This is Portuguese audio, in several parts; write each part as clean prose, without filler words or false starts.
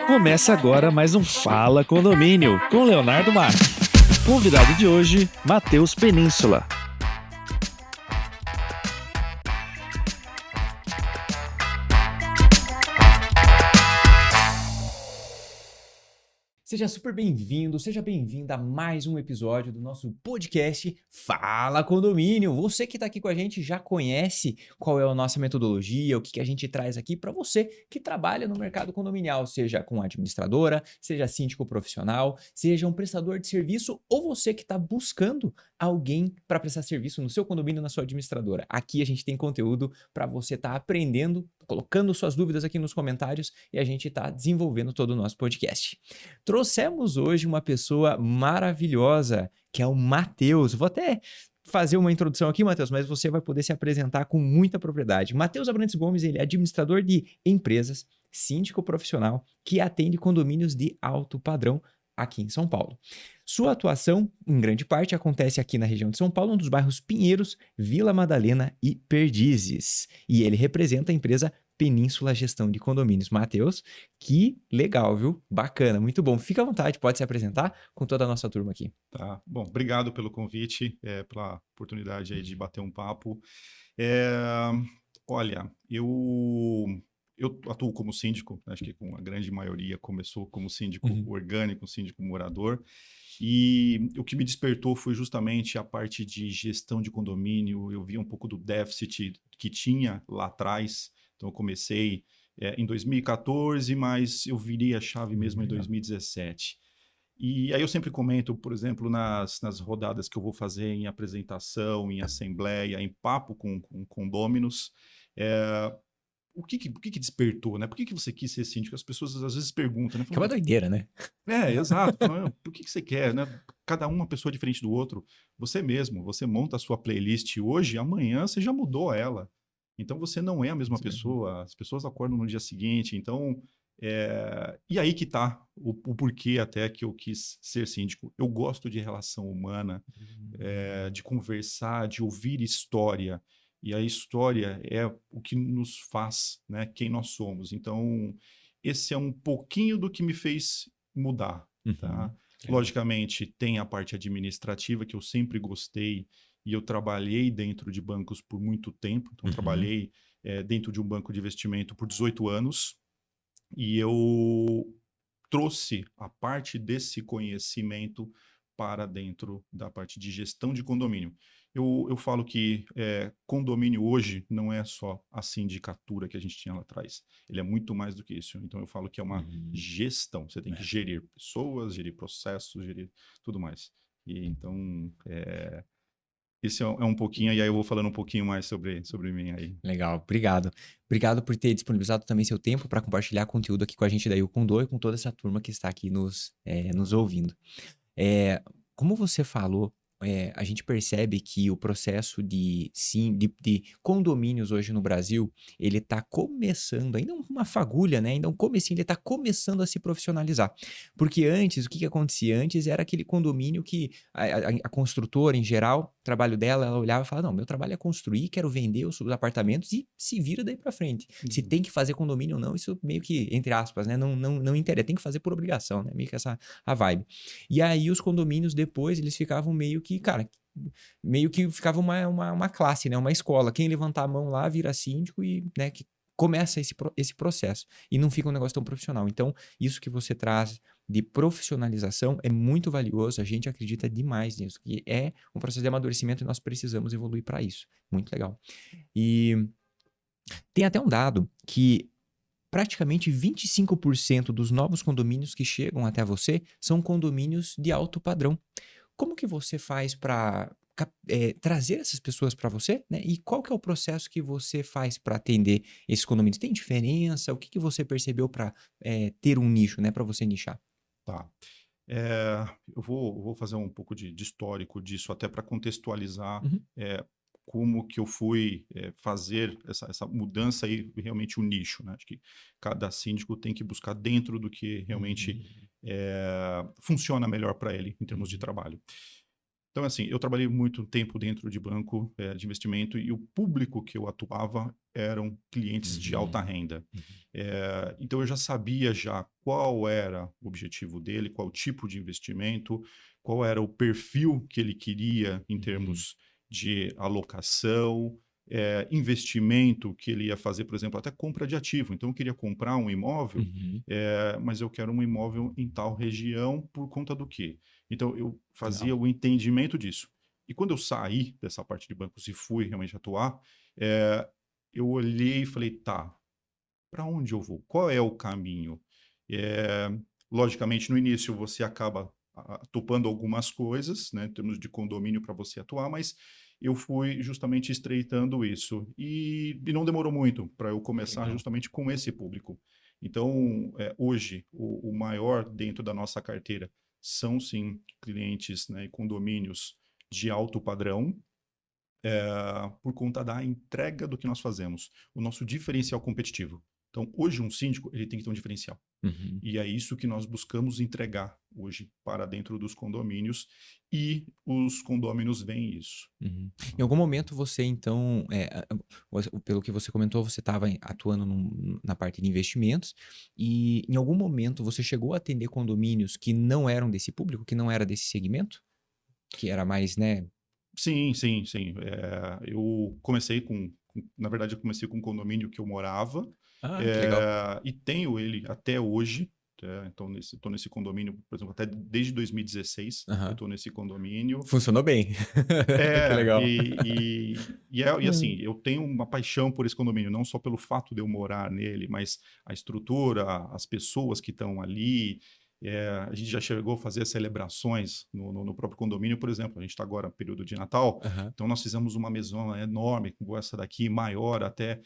Começa agora mais um Fala Condomínio com Leonardo Marques. Convidado de hoje, Matheus Península. Seja super bem-vindo, seja bem-vinda a mais um episódio do nosso podcast Fala Condomínio. Você que está aqui com a gente já conhece qual é a nossa metodologia, o que a gente traz aqui para você que trabalha no mercado condominial, seja com administradora, seja síndico profissional, seja um prestador de serviço ou você que está buscando alguém para prestar serviço no seu condomínio, na sua administradora. Aqui a gente tem conteúdo para você estar aprendendo, colocando suas dúvidas aqui nos comentários e a gente está desenvolvendo todo o nosso podcast. Trouxemos hoje uma pessoa maravilhosa, que é o Matheus. Vou até fazer uma introdução aqui, Matheus, mas você vai poder se apresentar com muita propriedade. Matheus Abrantes Gomes, ele é administrador de empresas, síndico profissional, que atende condomínios de alto padrão aqui em São Paulo. Sua atuação, em grande parte, acontece aqui na região de São Paulo, um dos bairros Pinheiros, Vila Madalena e Perdizes. E ele representa a empresa Península Gestão de Condomínios. Matheus, que legal, viu? Bacana, muito bom. Fica à vontade, pode se apresentar com toda a nossa turma aqui. Tá, bom, obrigado pelo convite, pela oportunidade aí de bater um papo. Olha, eu atuo como síndico, acho que com a grande maioria começou como síndico orgânico, síndico morador, e o que me despertou foi justamente a parte de gestão de condomínio. Eu vi um pouco do déficit que tinha lá atrás, então eu comecei em 2014, mas eu virei a chave mesmo em 2017. E aí eu sempre comento, por exemplo, nas rodadas que eu vou fazer em apresentação, em assembleia, em papo com condôminos, o que despertou, né? Por que você quis ser síndico? As pessoas às vezes perguntam, né? Que é uma doideira, né? Exato. Falam, por que você quer, né? Cada um uma pessoa diferente do outro. Você mesmo, você monta a sua playlist hoje, amanhã você já mudou ela. Então você não é a mesma pessoa, as pessoas acordam no dia seguinte, então... E aí que tá o porquê até que eu quis ser síndico. Eu gosto de relação humana, de conversar, de ouvir história. E a história é o que nos faz, né, quem nós somos. Então, esse é um pouquinho do que me fez mudar, tá? Logicamente, tem a parte administrativa que eu sempre gostei e eu trabalhei dentro de bancos por muito tempo. Então, trabalhei dentro de um banco de investimento por 18 anos. E eu trouxe a parte desse conhecimento para dentro da parte de gestão de condomínio. Eu falo que condomínio hoje não é só a sindicatura que a gente tinha lá atrás. Ele é muito mais do que isso. Então eu falo que é uma gestão. Você tem que gerir pessoas, gerir processos, gerir tudo mais. E então esse é um pouquinho, e aí eu vou falando um pouquinho mais sobre mim aí. Legal, obrigado. Obrigado por ter disponibilizado também seu tempo para compartilhar conteúdo aqui com a gente da Condô e com toda essa turma que está aqui nos ouvindo. Como você falou, a gente percebe que o processo de condomínios hoje no Brasil, ele está começando, ainda uma fagulha, né? Ainda um comecinho, ele está começando a se profissionalizar. Porque antes, o que acontecia? Antes era aquele condomínio que a construtora, em geral, o trabalho dela, ela olhava e falava, não, meu trabalho é construir, quero vender os apartamentos e se vira daí para frente. Se tem que fazer condomínio ou não, isso meio que, entre aspas, né? Não interessa, tem que fazer por obrigação, né? Meio que essa a vibe. E aí os condomínios depois, eles ficavam meio que, cara, meio que ficava uma classe, né? Uma escola. Quem levantar a mão lá vira síndico e, né, que começa esse processo. E não fica um negócio tão profissional. Então, isso que você traz de profissionalização é muito valioso. A gente acredita demais nisso, que é um processo de amadurecimento e nós precisamos evoluir para isso. Muito legal. E tem até um dado que praticamente 25% dos novos condomínios que chegam até você são condomínios de alto padrão. Como que você faz para trazer essas pessoas para você, né? E qual que é o processo que você faz para atender esses condomínios? Tem diferença? O que você percebeu para ter um nicho, né? Para você nichar? Tá. Eu vou fazer um pouco de histórico disso, até para contextualizar como que eu fui fazer essa mudança e realmente o nicho, né? Acho que cada síndico tem que buscar dentro do que realmente funciona melhor para ele em termos de trabalho. Então, assim, eu trabalhei muito tempo dentro de banco de investimento e o público que eu atuava eram clientes de Uhum, alta renda. uhum, Então, eu já sabia já qual era o objetivo dele, qual tipo de investimento, qual era o perfil que ele queria em uhum, termos de alocação, investimento que ele ia fazer, por exemplo, até compra de ativo. Então, eu queria comprar um imóvel, uhum. mas eu quero um imóvel em tal região por conta do quê? Então, eu fazia Legal. o entendimento disso. E quando eu saí dessa parte de bancos e fui realmente atuar, eh, eu olhei e falei, tá, para onde eu vou? Qual é o caminho? Eh, Logicamente, no início você acaba topando algumas coisas, né, em termos de condomínio para você atuar, mas eu fui justamente estreitando isso. E não demorou muito para eu começar Legal. justamente com esse público. Então, hoje, o maior dentro da nossa carteira são, sim, clientes, né, e condomínios de alto padrão, por conta da entrega do que nós fazemos, o nosso diferencial competitivo. Então, hoje, um síndico ele tem que ter um diferencial. Uhum. E é isso que nós buscamos entregar hoje para dentro dos condomínios, e os condôminos veem isso. Uhum. Em algum momento você então, pelo que você comentou, você estava atuando na parte de investimentos, e em algum momento você chegou a atender condomínios que não eram desse público, que não era desse segmento? Que era mais, né? Sim, sim, sim. Eu comecei na verdade, eu comecei com um condomínio que eu morava, Ah, que legal. e tenho ele até hoje. Então, estou nesse condomínio, por exemplo, até desde 2016, eu Aham. estou nesse condomínio. Funcionou bem. Que É, legal. e assim, eu tenho uma paixão por esse condomínio, não só pelo fato de eu morar nele, mas a estrutura, as pessoas que estão ali. A gente já chegou a fazer celebrações no próprio condomínio, por exemplo. A gente está agora no período de Natal, Aham. então nós fizemos uma mesona enorme, como essa daqui, maior até,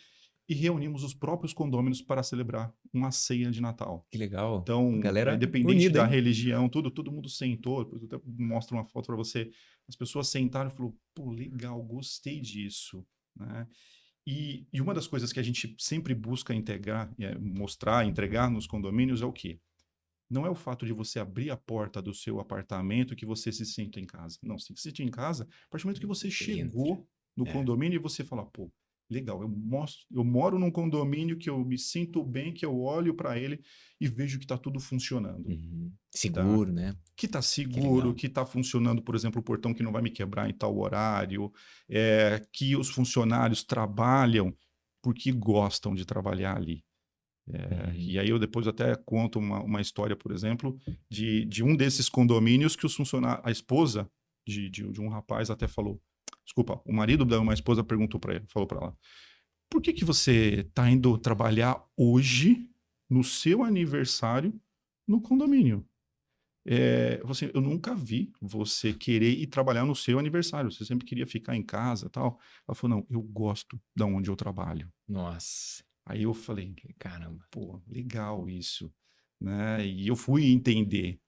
e reunimos os próprios condôminos para celebrar uma ceia de Natal. Que legal. Então, Galera independente unida, da hein? religião, tudo, todo mundo sentou. Depois eu até mostro uma foto para você. As pessoas sentaram e falaram, pô, legal, gostei disso, né? E uma das coisas que a gente sempre busca integrar, mostrar, entregar nos condomínios é o quê? Não é o fato de você abrir a porta do seu apartamento que você se sente em casa. Não, você se sente em casa a partir do momento que você Entra. chegou no É. condomínio e você fala, pô, legal, eu moro num condomínio que eu me sinto bem, que eu olho para ele e vejo que está tudo funcionando, Uhum. tá? Seguro, né? Que está Que seguro, legal. que está funcionando, por exemplo, o portão que não vai me quebrar em tal horário, que os funcionários trabalham porque gostam de trabalhar ali. Uhum. E aí eu depois até conto uma história, por exemplo, de um desses condomínios que os funcionários, a esposa de um rapaz até falou, desculpa, o marido da uma esposa perguntou para ele, falou para ela, por que que você está indo trabalhar hoje, no seu aniversário, no condomínio? Você, eu nunca vi você querer ir trabalhar no seu aniversário, você sempre queria ficar em casa, tal. Ela falou, não, eu gosto da onde eu trabalho. Nossa, Aí eu falei, caramba. pô, legal isso, né? E eu fui entender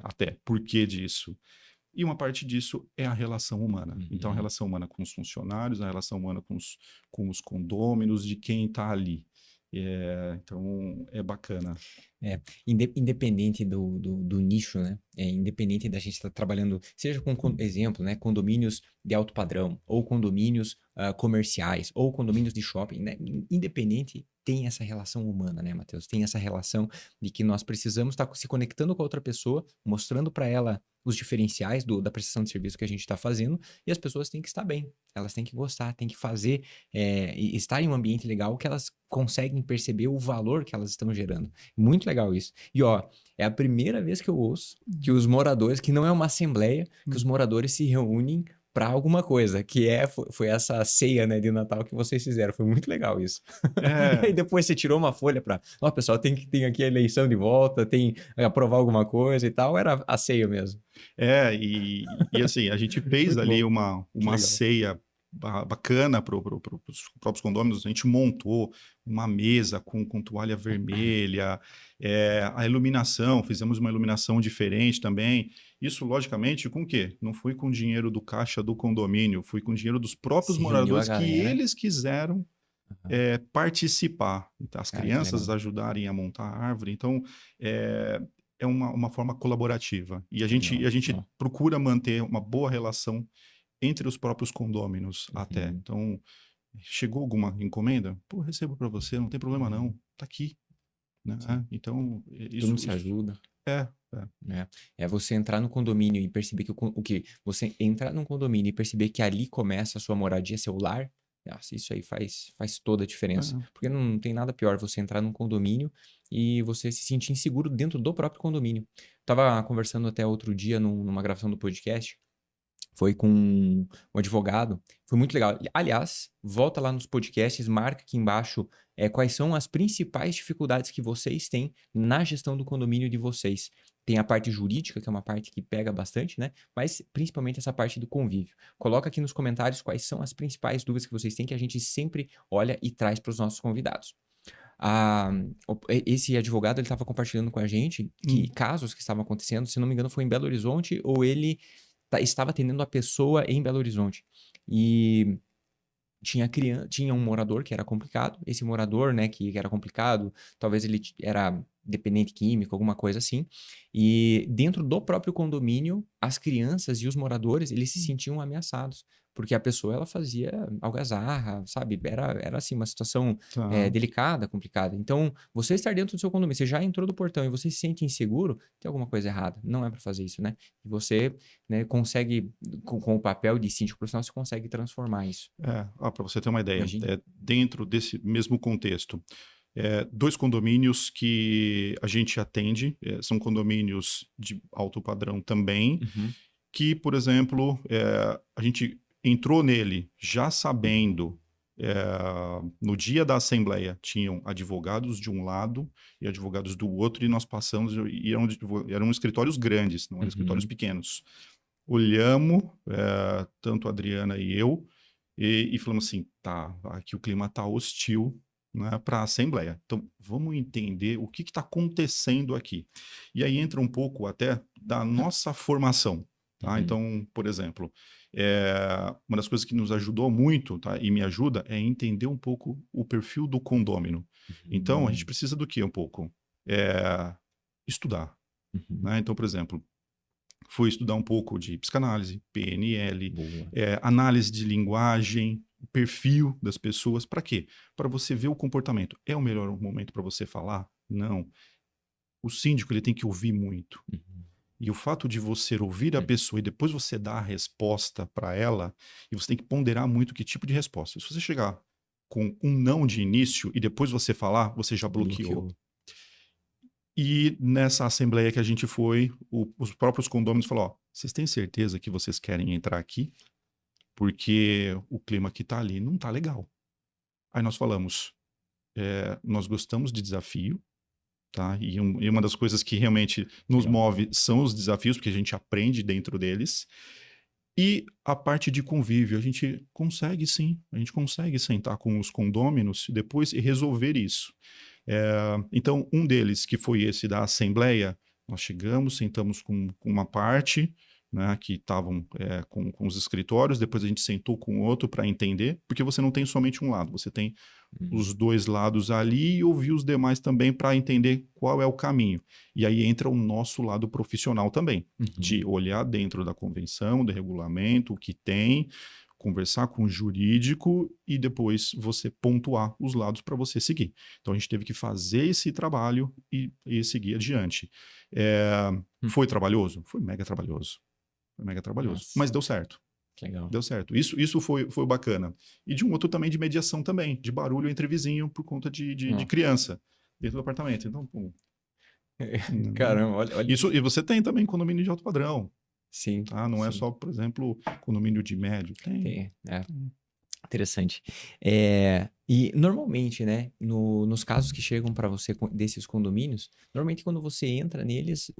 até por que disso. E uma parte disso é a relação humana. Então, a Uhum. relação humana com os funcionários, a relação humana com os condôminos, de quem está ali. Então, é bacana. É, independente do nicho, né? Independente da gente estar trabalhando, seja com exemplo, né? Condomínios de alto padrão, ou condomínios comerciais, ou condomínios de shopping, né? Independente, tem essa relação humana, né, Matheus? Tem essa relação de que nós precisamos estar se conectando com a outra pessoa, mostrando para ela os diferenciais da prestação de serviço que a gente está fazendo, e as pessoas têm que estar bem, elas têm que gostar, têm que fazer, e estar em um ambiente legal que elas conseguem perceber o valor que elas estão gerando. Muito legal isso. E ó, é a primeira vez que eu ouço que os moradores, que não é uma assembleia, que os moradores se reúnem para alguma coisa, que foi essa ceia, né, de Natal que vocês fizeram. Foi muito legal isso. E aí É, depois você tirou uma folha para, ó, pessoal, tem aqui a eleição de volta, tem aprovar alguma coisa e tal. Era a ceia mesmo. e assim, a gente fez Muito ali bom. Que uma legal. ceia bacana para os próprios condôminos. A gente montou uma mesa com toalha vermelha, a iluminação, fizemos uma iluminação diferente também. Isso, logicamente, com o quê? Não fui com dinheiro do caixa do condomínio, fui com dinheiro dos próprios Se reuniu a moradores que galera. eles quiseram Aham. participar. Então, as Cara, que crianças legal. ajudarem a montar a árvore. Então, é, é uma forma colaborativa. E a gente Legal. procura manter uma boa relação entre os próprios condôminos até. Uhum. Então, chegou alguma encomenda? Pô, recebo para você, não tem problema não. Tá aqui, né? Sim. Então, Todo mundo se ajuda. é. É você entrar no condomínio e perceber que o que você entrar num condomínio e perceber que ali começa a sua moradia, seu lar, nossa, isso aí faz toda a diferença. É. Porque não tem nada pior você entrar num condomínio e você se sentir inseguro dentro do próprio condomínio. Tava conversando até outro dia numa gravação do podcast. Foi com um advogado. Foi muito legal. Aliás, volta lá nos podcasts, marca aqui embaixo quais são as principais dificuldades que vocês têm na gestão do condomínio de vocês. Tem a parte jurídica, que é uma parte que pega bastante, né? Mas principalmente essa parte do convívio. Coloca aqui nos comentários quais são as principais dúvidas que vocês têm, que a gente sempre olha e traz para os nossos convidados. Ah, esse advogado ele estava compartilhando com a gente que casos que estavam acontecendo, se não me engano, foi em Belo Horizonte ou ele estava atendendo a pessoa em Belo Horizonte. E tinha um morador que era complicado. Esse morador, né, que era complicado, talvez ele era dependente químico, alguma coisa assim. E dentro do próprio condomínio, as crianças e os moradores, eles se sentiam ameaçados. Porque a pessoa, ela fazia algazarra, sabe? Era assim, uma situação Tá. delicada, complicada. Então, você estar dentro do seu condomínio, você já entrou do portão e você se sente inseguro, tem alguma coisa errada. Não é para fazer isso, né? E você, né, consegue, com o papel de síndico profissional, você consegue transformar isso. Para você ter uma ideia, Imagina. dentro desse mesmo contexto, 2 condomínios que a gente atende, são condomínios de alto padrão também, Uhum. que, por exemplo, a gente entrou nele já sabendo, no dia da assembleia, tinham advogados de um lado e advogados do outro, e nós passamos, e eram escritórios grandes, não eram escritórios Uhum. pequenos. Olhamos, tanto a Adriana e eu, e falamos assim, tá, aqui o clima tá hostil, né, para a Assembleia. Então, vamos entender o que está acontecendo aqui. E aí entra um pouco até da nossa formação. Tá? Uhum. Então, por exemplo, uma das coisas que nos ajudou muito, tá, e me ajuda, é entender um pouco o perfil do condômino. Então, a gente precisa do quê um pouco? Estudar. Uhum. Né? Então, por exemplo, fui estudar um pouco de psicanálise, PNL, Boa. análise de linguagem, perfil das pessoas. Para quê? Para você ver o comportamento. É o melhor momento para você falar? Não. O síndico ele tem que ouvir muito. Uhum. E o fato de você ouvir a pessoa e depois você dar a resposta para ela, e você tem que ponderar muito que tipo de resposta. Se você chegar com um não de início e depois você falar, você já bloqueou. E nessa assembleia que a gente foi, os próprios condôminos falaram, ó, vocês têm certeza que vocês querem entrar aqui? Porque o clima que tá ali não tá legal. Aí nós falamos, nós gostamos de desafio, tá? E uma das coisas que realmente nos move são os desafios, porque a gente aprende dentro deles. E a parte de convívio, a gente consegue sim, a gente consegue sentar com os condôminos depois e resolver isso. Então, um deles, que foi esse da Assembleia, nós chegamos, sentamos com uma parte, né, que estavam com os escritórios, depois a gente sentou com o outro para entender, porque você não tem somente um lado, você tem os 2 lados ali e ouvir os demais também para entender qual é o caminho. E aí entra o nosso lado profissional também, de olhar dentro da convenção, do regulamento, o que tem, conversar com o jurídico e depois você pontuar os lados para você seguir. Então a gente teve que fazer esse trabalho e seguir adiante. Foi trabalhoso? Foi mega trabalhoso. Foi mega trabalhoso. Nossa. Mas deu certo. Legal. Deu certo. Isso foi bacana. E de um outro também de mediação também, de barulho entre vizinho por conta de criança dentro do apartamento. Então, pô, Caramba, olha. Isso, e você tem também condomínio de alto padrão. Sim. Tá? Não é só, por exemplo, condomínio de médio. Tem. Interessante. E normalmente, né, nos casos que chegam para você desses condomínios, normalmente quando você entra neles,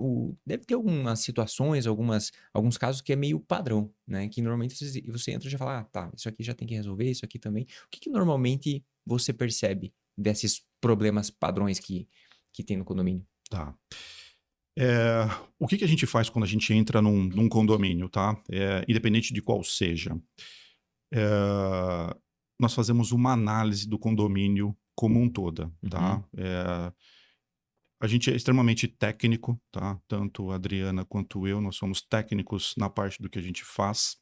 deve ter algumas situações, alguns casos que é meio padrão, né, que normalmente você entra e já fala, tá, isso aqui já tem que resolver, isso aqui também. O que normalmente você percebe desses problemas padrões que tem no condomínio? Tá. O que a gente faz quando a gente entra num condomínio, tá? Independente de qual seja. Nós fazemos uma análise do condomínio como um todo, tá? A gente é extremamente técnico, tá? Tanto a Adriana quanto eu, nós somos técnicos na parte do que a gente faz.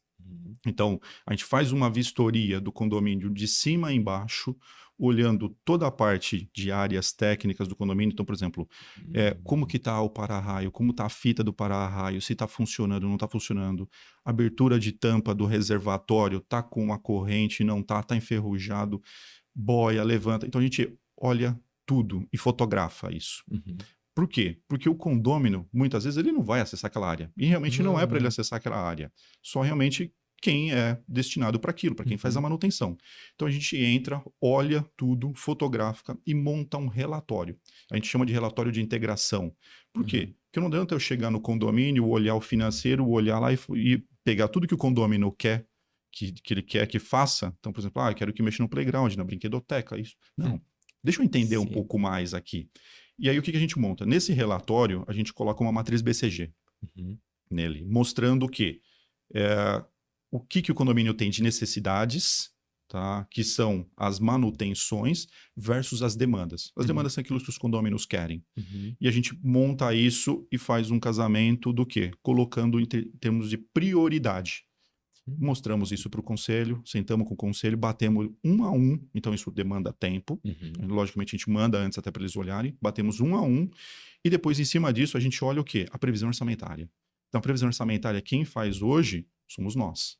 Então, a gente faz uma vistoria do condomínio de cima a embaixo, olhando toda a parte de áreas técnicas do condomínio. Então, por exemplo, como que está o para-raio, como está a fita do para-raio, se está funcionando ou não está funcionando, abertura de tampa do reservatório, está com a corrente, não está enferrujado, boia, levanta. Então, a gente olha tudo e fotografa isso. Por quê? Porque o condômino, muitas vezes, ele não vai acessar aquela área. E realmente não é para ele acessar aquela área. Só realmente quem é destinado para aquilo, para quem faz a manutenção. Então a gente entra, olha tudo, fotografa e monta um relatório. A gente chama de relatório de integração. Por quê? Porque não adianta eu chegar no condomínio, olhar o financeiro, olhar lá e pegar tudo que o condomínio quer, que ele quer que faça. Então, por exemplo, eu quero que mexa no playground, na brinquedoteca, isso. Não. Deixa eu entender um pouco mais aqui. E aí, o que a gente monta? Nesse relatório, a gente coloca uma matriz BCG nele, mostrando o quê? O que o condomínio tem de necessidades, tá? Que são as manutenções versus as demandas. As demandas são aquilo que os condôminos querem. E a gente monta isso e faz um casamento do quê? Colocando em termos de prioridade. Mostramos isso para o conselho, sentamos com o conselho, batemos 1 a 1, então isso demanda tempo. Logicamente a gente manda antes até para eles olharem, batemos 1 a 1, e depois em cima disso a gente olha o quê? A previsão orçamentária. Então a previsão orçamentária quem faz hoje somos nós.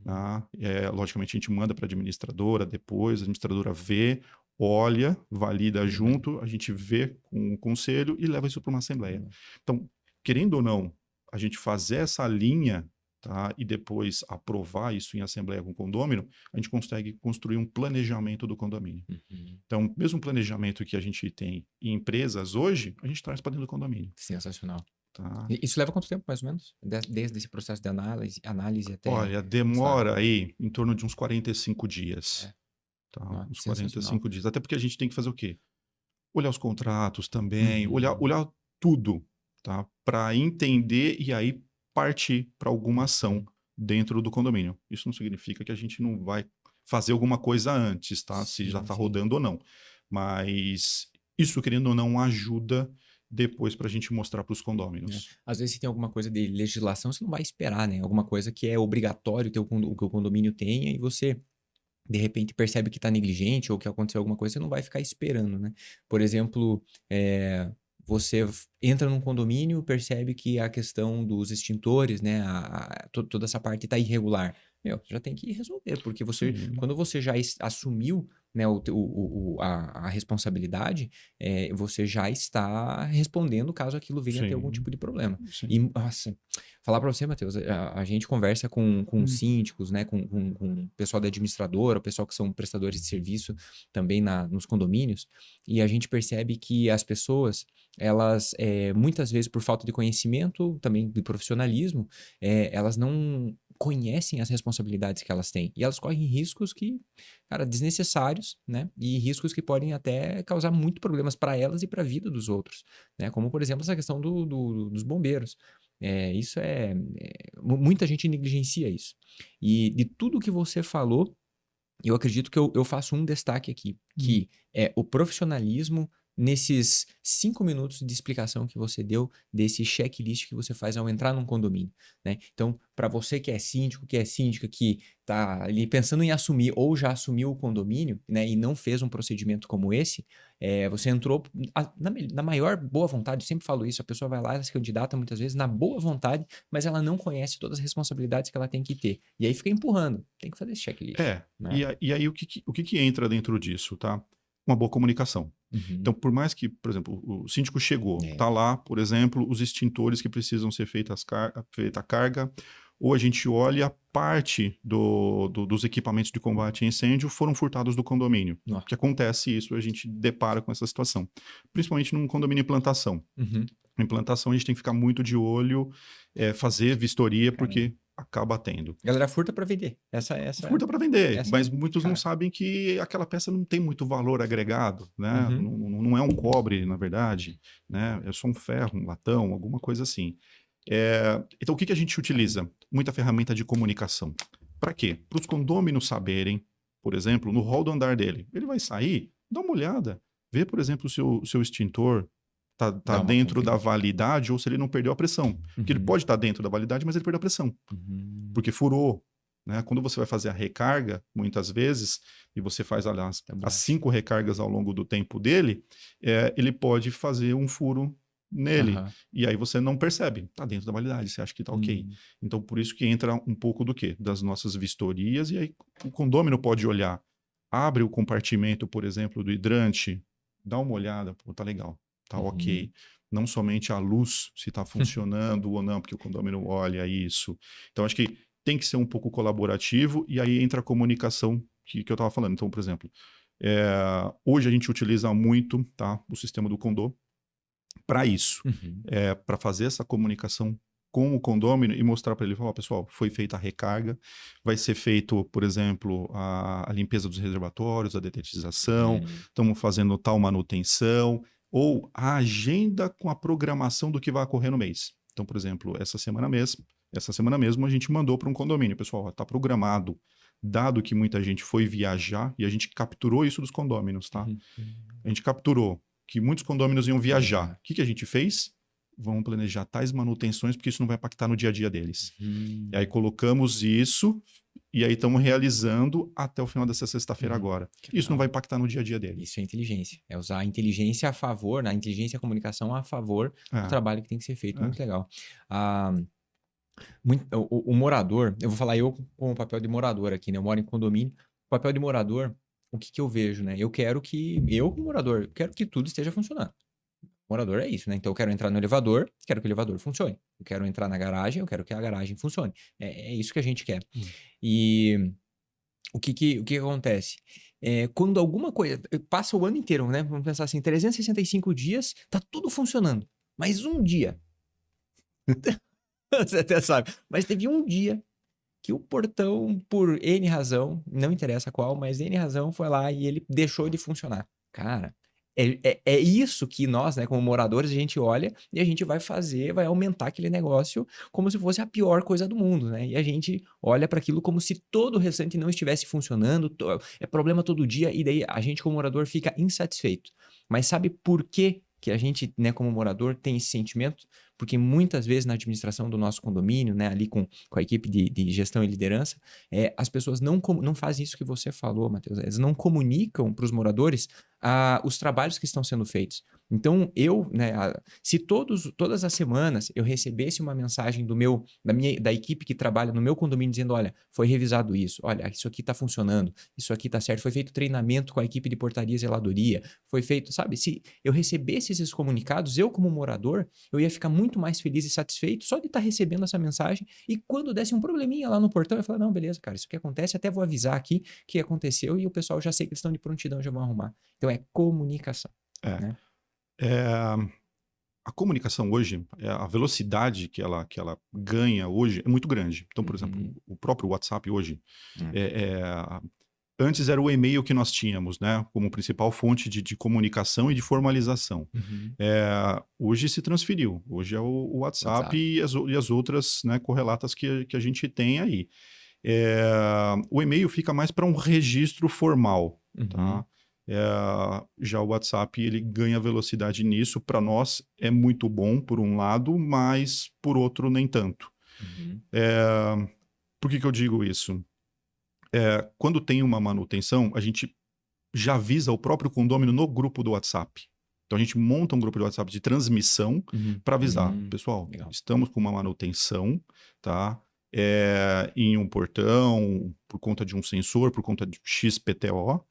Tá? Logicamente a gente manda para a administradora, depois a administradora vê, olha, valida junto, a gente vê com o conselho e leva isso para uma assembleia. Então, querendo ou não, a gente fazer essa linha, tá? E depois aprovar isso em assembleia com o condômino, a gente consegue construir um planejamento do condomínio. Então, mesmo planejamento que a gente tem em empresas hoje, a gente traz para dentro do condomínio. Sensacional. Tá? Isso leva quanto tempo, mais ou menos? Desde esse processo de análise até... Olha, demora aí em torno de uns 45 dias. Tá? Uns 45 dias. Até porque a gente tem que fazer o quê? Olhar os contratos também, olhar tudo, tá? Para entender e aí partir para alguma ação dentro do condomínio. Isso não significa que a gente não vai fazer alguma coisa antes, tá? Se já está rodando ou não. Mas isso, querendo ou não, ajuda depois para a gente mostrar para os condôminos. Às vezes, se tem alguma coisa de legislação, você não vai esperar, né? Alguma coisa que é obrigatório ter o que o condomínio tenha e você, de repente, percebe que está negligente ou que aconteceu alguma coisa, você não vai ficar esperando, né? Por exemplo, você entra num condomínio e percebe que a questão dos extintores, né? Toda essa parte está irregular. Já tem que resolver, porque você, quando você já assumiu, né, a responsabilidade, você já está respondendo caso aquilo venha a ter algum tipo de problema. E, nossa, falar para você, Matheus, a gente conversa com síndicos, né, com o pessoal da administradora, o pessoal que são prestadores de serviço também nos condomínios, e a gente percebe que as pessoas, elas, muitas vezes, por falta de conhecimento, também de profissionalismo, elas não conhecem as responsabilidades que elas têm. E elas correm riscos que, cara, desnecessários, né? E riscos que podem até causar muito problemas para elas e para a vida dos outros, né? Como, por exemplo, essa questão dos bombeiros. Isso muita gente negligencia isso. E de tudo que você falou, eu acredito que eu faço um destaque aqui, que é o profissionalismo nesses 5 minutos de explicação que você deu desse checklist que você faz ao entrar num condomínio, né? Então, para você que é síndico, que é síndica, que está ali pensando em assumir ou já assumiu o condomínio, né, e não fez um procedimento como esse, você entrou na maior boa vontade, eu sempre falo isso, a pessoa vai lá, ela se candidata muitas vezes na boa vontade, mas ela não conhece todas as responsabilidades que ela tem que ter. E aí fica empurrando, tem que fazer esse checklist. Né? E aí o que entra dentro disso, tá? Uma boa comunicação. Então, por mais que, por exemplo, o síndico chegou, tá lá, por exemplo, os extintores que precisam ser feita a carga, ou a gente olha parte dos equipamentos de combate a incêndio foram furtados do condomínio. Que acontece isso, a gente depara com essa situação. Principalmente num condomínio em implantação. Na implantação a gente tem que ficar muito de olho, fazer vistoria, porque acaba tendo. A galera furta para vender. Furta para vender, mas muitos não sabem que aquela peça não tem muito valor agregado, né? Não é um cobre, na verdade, né? É só um ferro, um latão, alguma coisa assim. Então, o que a gente utiliza? Muita ferramenta de comunicação. Para quê? Para os condôminos saberem, por exemplo, no hall do andar dele. Ele vai sair, dá uma olhada, vê, por exemplo, o seu extintor, Dá uma dentro da conferida. validade ou se ele não perdeu a pressão. Porque ele Uhum. pode estar dentro da validade, mas ele perdeu a pressão, porque furou. Né? Quando você vai fazer a recarga, muitas vezes, e você faz ali, Tá as baixo. 5 recargas ao longo do tempo dele, ele pode fazer um furo nele. Aham. E aí você não percebe. Tá dentro da validade, você acha que tá ok. Então, por isso que entra um pouco do quê? Das nossas vistorias, e aí o condômino pode olhar. Abre o compartimento, por exemplo, do hidrante, dá uma olhada, pô, tá legal, tá ok. Não somente a luz, se está funcionando ou não, porque o condômino olha isso. Então, acho que tem que ser um pouco colaborativo, e aí entra a comunicação que eu estava falando. Então, por exemplo, hoje a gente utiliza muito, tá, o sistema do Condô para isso, para fazer essa comunicação com o condômino e mostrar para ele, falar, pessoal, foi feita a recarga, vai ser feito, por exemplo, a limpeza dos reservatórios, a detetização, estamos fazendo tal manutenção, ou a agenda com a programação do que vai ocorrer no mês. Então, por exemplo, essa semana mesmo a gente mandou para um condomínio, pessoal, está programado, dado que muita gente foi viajar, e a gente capturou isso dos condôminos, tá? A gente capturou que muitos condôminos iam viajar. O que a gente fez? Vamos planejar tais manutenções, porque isso não vai impactar no dia a dia deles. E aí colocamos isso, e aí estamos realizando até o final dessa sexta-feira agora. Isso não vai impactar no dia a dia deles. Isso é inteligência. É usar a inteligência a favor, a inteligência e a comunicação a favor do trabalho que tem que ser feito. Muito legal. O morador, eu vou falar eu com o papel de morador aqui, né? Eu moro em condomínio. O papel de morador, o que eu vejo, né? Eu, como morador, quero que tudo esteja funcionando. Morador é isso, né? Então eu quero entrar no elevador, quero que o elevador funcione. Eu quero entrar na garagem, eu quero que a garagem funcione. É isso que a gente quer. E o que acontece? Quando alguma coisa... Passa o ano inteiro, né? Vamos pensar assim, 365 dias, tá tudo funcionando. Mas um dia... Você até sabe. Mas teve um dia que o portão, por N razão, não interessa qual, mas N razão, foi lá e ele deixou de funcionar. Cara... É isso que nós, né, como moradores, a gente olha e a gente vai aumentar aquele negócio como se fosse a pior coisa do mundo, né? E a gente olha para aquilo como se todo o restante não estivesse funcionando, é problema todo dia, e daí a gente, como morador, fica insatisfeito. Mas sabe por que a gente, né, como morador, tem esse sentimento? Porque muitas vezes na administração do nosso condomínio, né, ali com a equipe de gestão e liderança, as pessoas não fazem isso que você falou, Matheus. Eles não comunicam para os moradores os trabalhos que estão sendo feitos. Então, né, se todas as semanas eu recebesse uma mensagem da equipe que trabalha no meu condomínio dizendo, olha, foi revisado isso, olha, isso aqui está funcionando, isso aqui está certo, foi feito treinamento com a equipe de portaria e zeladoria, foi feito, sabe, se eu recebesse esses comunicados, eu como morador, eu ia ficar muito mais feliz e satisfeito só de estar recebendo essa mensagem, e quando desse um probleminha lá no portão, eu ia falar, não, beleza, cara, isso aqui acontece, até vou avisar aqui que aconteceu e o pessoal já sei que eles estão de prontidão, já vão arrumar. Então é comunicação. Né? A comunicação hoje, a velocidade que ela ganha hoje é muito grande. Então, por exemplo, o próprio WhatsApp hoje, antes era o e-mail que nós tínhamos, né, como principal fonte de comunicação e de formalização. Hoje se transferiu. Hoje é o WhatsApp. E as outras, né, correlatas que a gente tem aí. O e-mail fica mais para um registro formal, tá? Já o WhatsApp, ele ganha velocidade nisso. Para nós é muito bom por um lado, mas por outro nem tanto. Por que eu digo isso? Quando tem uma manutenção, a gente já avisa o próprio condômino no grupo do WhatsApp. Então a gente monta um grupo de WhatsApp de transmissão para avisar. Pessoal, legal, estamos com uma manutenção, tá? Em um portão, por conta de um sensor, por conta de XPTO,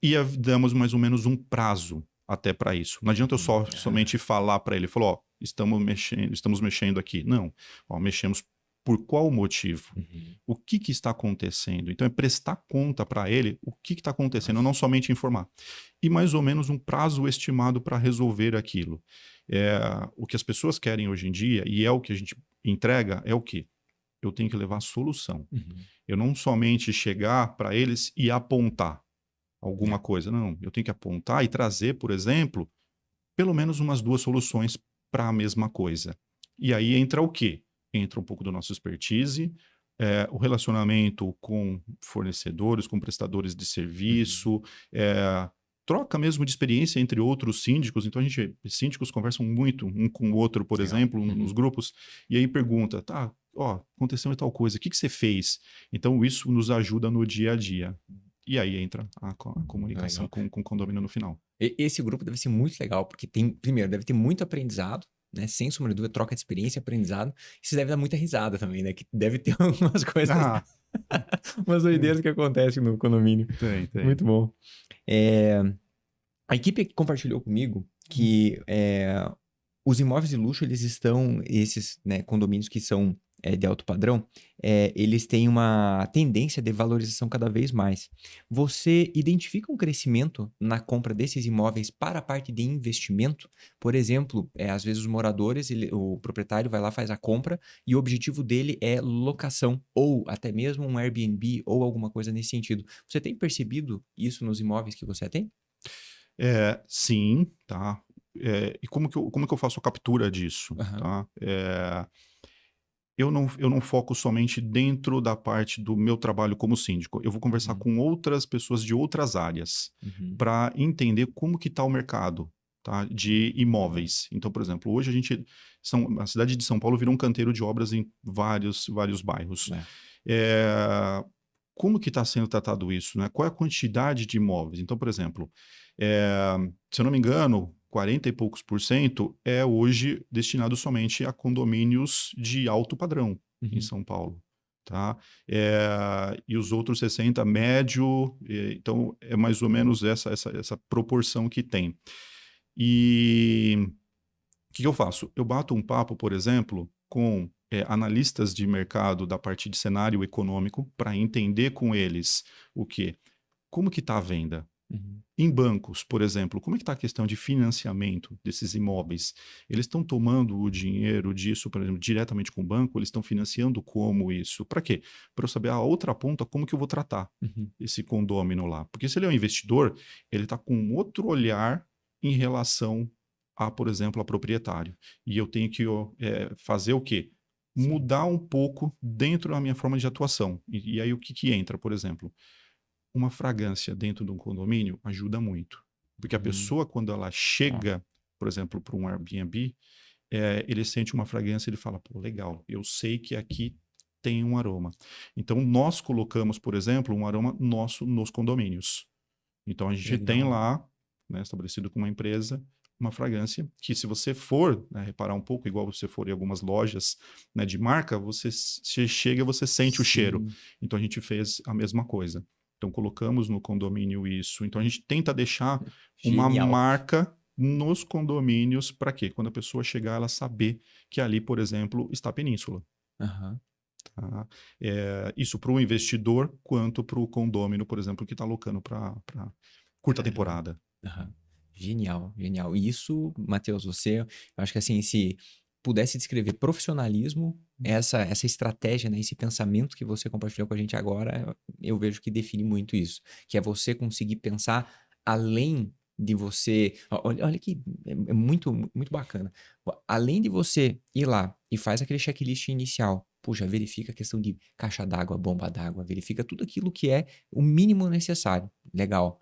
e damos mais ou menos um prazo até para isso. Não adianta eu somente falar para ele, falar, ó, estamos mexendo aqui. Não, ó, mexemos por qual motivo? O que está acontecendo? Então é prestar conta para ele o que está acontecendo, não somente informar. E mais ou menos um prazo estimado para resolver aquilo. O que as pessoas querem hoje em dia, e é o que a gente entrega, é o quê? Eu tenho que levar a solução. Eu não somente chegar para eles e apontar alguma coisa. Não, eu tenho que apontar e trazer, por exemplo, pelo menos umas 2 soluções para a mesma coisa. E aí entra o quê? Entra um pouco do nosso expertise, o relacionamento com fornecedores, com prestadores de serviço, troca mesmo de experiência entre outros síndicos. Então, síndicos conversam muito um com o outro, por exemplo, nos grupos, e aí pergunta, tá, ó, aconteceu tal coisa, o que você fez? Então, isso nos ajuda no dia a dia. E aí entra a comunicação com o condomínio no final. Esse grupo deve ser muito legal, porque primeiro, deve ter muito aprendizado, né? Sem sombra de dúvida, troca de experiência, aprendizado. Isso deve dar muita risada também, né? Que deve ter algumas coisas, umas doideiras que acontecem no condomínio. Tem. Muito bom. A equipe que compartilhou comigo que os imóveis de luxo, eles estão, esses, né, condomínios que são de alto padrão, eles têm uma tendência de valorização cada vez mais. Você identifica um crescimento na compra desses imóveis para a parte de investimento? Por exemplo, às vezes os moradores, o proprietário vai lá, faz a compra e o objetivo dele é locação, ou até mesmo um Airbnb ou alguma coisa nesse sentido. Você tem percebido isso nos imóveis que você tem? Sim, tá? E como que eu faço a captura disso, tá? Eu não foco somente dentro da parte do meu trabalho como síndico. Eu vou conversar com outras pessoas de outras áreas para entender como que está o mercado, tá, de imóveis. Então, por exemplo, hoje a cidade de São Paulo virou um canteiro de obras em vários bairros. Como que está sendo tratado isso, né? Qual é a quantidade de imóveis? Então, por exemplo, se eu não me engano, 40 e poucos % é hoje destinado somente a condomínios de alto padrão em São Paulo, tá? E os outros 60, médio, então é mais ou menos essa proporção que tem. E o que eu faço? Eu bato um papo, por exemplo, com analistas de mercado da parte de cenário econômico para entender com eles o quê? Como que está a venda? Em bancos, por exemplo, como é que está a questão de financiamento desses imóveis? Eles estão tomando o dinheiro disso, por exemplo, diretamente com o banco? Eles estão financiando como isso? Para quê? Para eu saber a outra ponta, como que eu vou tratar esse condômino lá. Porque se ele é um investidor, ele está com outro olhar em relação a, por exemplo, a proprietário. E eu tenho que fazer o quê? Mudar um pouco dentro da minha forma de atuação. E aí o que entra, por exemplo? Uma fragrância dentro de um condomínio ajuda muito. Porque a pessoa, quando ela chega, por exemplo, para um Airbnb, ele sente uma fragrância e ele fala, pô, legal, eu sei que aqui tem um aroma. Então, nós colocamos, por exemplo, um aroma nosso nos condomínios. Então, a gente tem lá, né, estabelecido com uma empresa, uma fragrância que, se você for, né, reparar um pouco, igual você for em algumas lojas, né, de marca, você chega e você sente o cheiro. Então, a gente fez a mesma coisa. Então, colocamos no condomínio isso. Então, a gente tenta deixar uma marca nos condomínios para quê? Quando a pessoa chegar, ela saber que ali, por exemplo, está a Península. Tá? Isso para o investidor, quanto para o condômino, por exemplo, que está alocando para curta temporada. Genial, genial. E isso, Matheus, eu acho que assim, se pudesse descrever profissionalismo, essa estratégia, né, esse pensamento que você compartilhou com a gente agora, eu vejo que define muito isso, que é você conseguir pensar além de você... Olha que é muito, muito bacana. Além de você ir lá e faz aquele checklist inicial, puxa, verifica a questão de caixa d'água, bomba d'água, verifica tudo aquilo que é o mínimo necessário. Legal.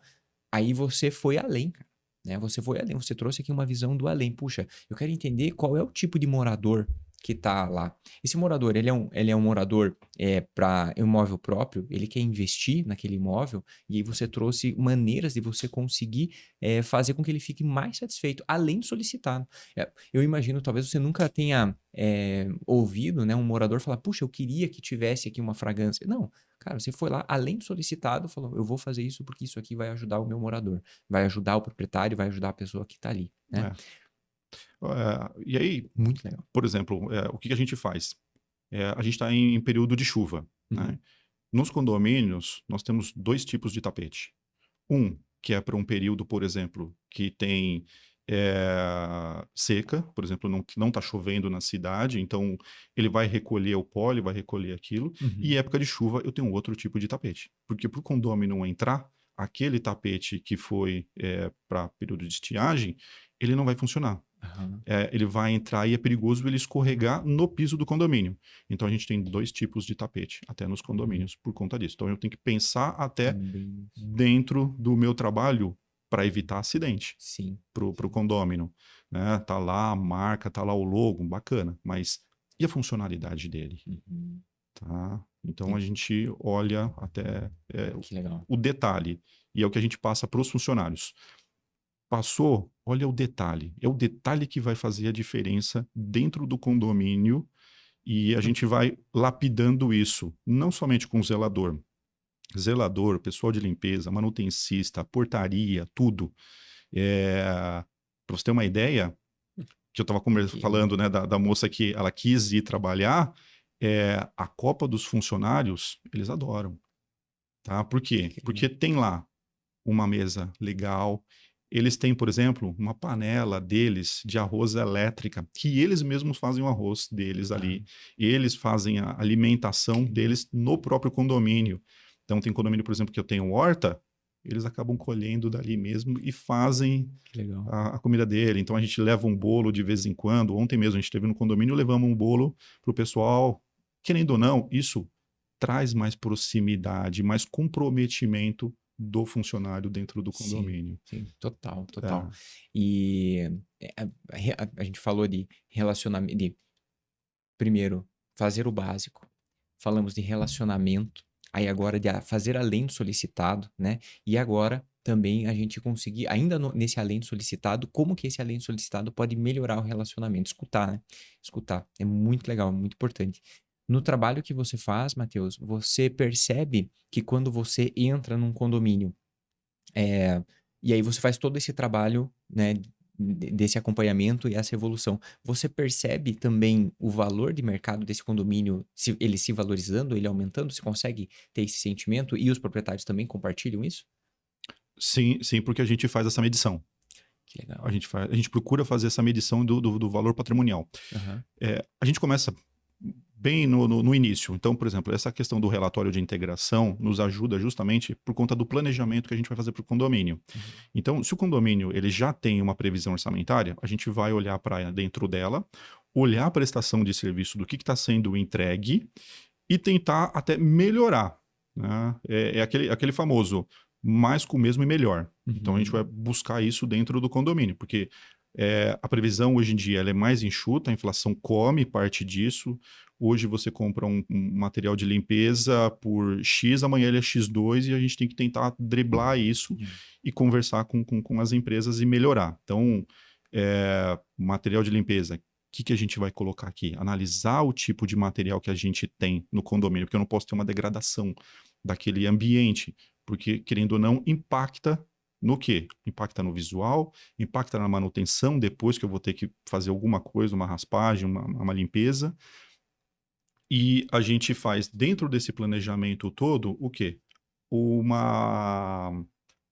Aí você foi além, cara. Né? Você foi além, você trouxe aqui uma visão do além. Puxa, eu quero entender qual é o tipo de morador que está lá. Esse morador, ele é um morador para imóvel próprio, ele quer investir naquele imóvel, e aí você trouxe maneiras de você conseguir fazer com que ele fique mais satisfeito, além de solicitado. Eu imagino, talvez você nunca tenha ouvido, né, um morador falar, puxa, eu queria que tivesse aqui uma fragrância. Não, cara, você foi lá, além do solicitado, falou, eu vou fazer isso porque isso aqui vai ajudar o meu morador, vai ajudar o proprietário, vai ajudar a pessoa que está ali, né? E aí, muito legal. Por exemplo, o que a gente faz? A gente está em período de chuva. Né? Nos condomínios, nós temos 2 tipos de tapete. Um, que é para um período, por exemplo, que tem seca, por exemplo, não está chovendo na cidade, então ele vai recolher o pó, ele vai recolher aquilo. E época de chuva, eu tenho outro tipo de tapete. Porque para o condomínio entrar, aquele tapete que foi para período de estiagem, ele não vai funcionar. Ele vai entrar e é perigoso ele escorregar no piso do condomínio. Então, a gente tem 2 tipos de tapete, até nos condomínios, por conta disso. Então, eu tenho que pensar até dentro do meu trabalho para evitar acidente Sim. pro condômino, né? Tá lá a marca, tá lá o logo, bacana, mas e a funcionalidade dele, Uhum. tá? Então a Entendi. gente olha até Que legal. o detalhe, e é o que a gente passa para os funcionários. Passou, olha o detalhe. É o detalhe que vai fazer a diferença dentro do condomínio e a gente vai lapidando isso, não somente com o zelador. Zelador, pessoal de limpeza, manutencista, portaria, tudo. Para você ter uma ideia, que eu estava falando, né, da moça que ela quis ir trabalhar, a Copa dos Funcionários, eles adoram. Tá? Por quê? Porque tem lá uma mesa legal. Eles têm, por exemplo, uma panela deles de arroz elétrica, que eles mesmos fazem o arroz deles ali. Eles fazem a alimentação deles no próprio condomínio. Então, tem condomínio, por exemplo, que eu tenho horta, eles acabam colhendo dali mesmo e fazem a comida dele. Então, a gente leva um bolo de vez em quando. Ontem mesmo, a gente esteve no condomínio, levamos um bolo para o pessoal. Querendo ou não, isso traz mais proximidade, mais comprometimento do funcionário dentro do condomínio. Sim, total. E a gente falou de relacionamento, de primeiro fazer o básico, falamos de relacionamento, aí agora de fazer além do solicitado, né? E agora também a gente conseguir, ainda nesse além do solicitado, como que esse além do solicitado pode melhorar o relacionamento? Escutar, né? Escutar. É muito legal, muito importante. No trabalho que você faz, Matheus, você percebe que quando você entra num condomínio, e aí você faz todo esse trabalho, né, desse acompanhamento e essa evolução, você percebe também o valor de mercado desse condomínio, ele se valorizando, ele aumentando? Você consegue ter esse sentimento e os proprietários também compartilham isso? Sim, porque a gente faz essa medição. Que legal. A gente procura fazer essa medição do valor patrimonial. Uhum. A gente começa bem no início. Então, por exemplo, essa questão do relatório de integração nos ajuda justamente por conta do planejamento que a gente vai fazer para o condomínio. Uhum. Então, se o condomínio ele já tem uma previsão orçamentária, a gente vai olhar para dentro dela, olhar a prestação de serviço do que está sendo entregue e tentar até melhorar. Né? Aquele famoso mais com o mesmo e melhor. Uhum. Então, a gente vai buscar isso dentro do condomínio, porque a previsão hoje em dia ela é mais enxuta, a inflação come parte disso. Hoje você compra um material de limpeza por X, amanhã ele é X2 e a gente tem que tentar driblar isso e conversar com as empresas e melhorar. Então, material de limpeza, o que a gente vai colocar aqui? Analisar o tipo de material que a gente tem no condomínio, porque eu não posso ter uma degradação daquele ambiente, porque, querendo ou não, impacta no quê? Impacta no visual, impacta na manutenção, depois que eu vou ter que fazer alguma coisa, uma raspagem, uma limpeza. E a gente faz, dentro desse planejamento todo, o quê? Um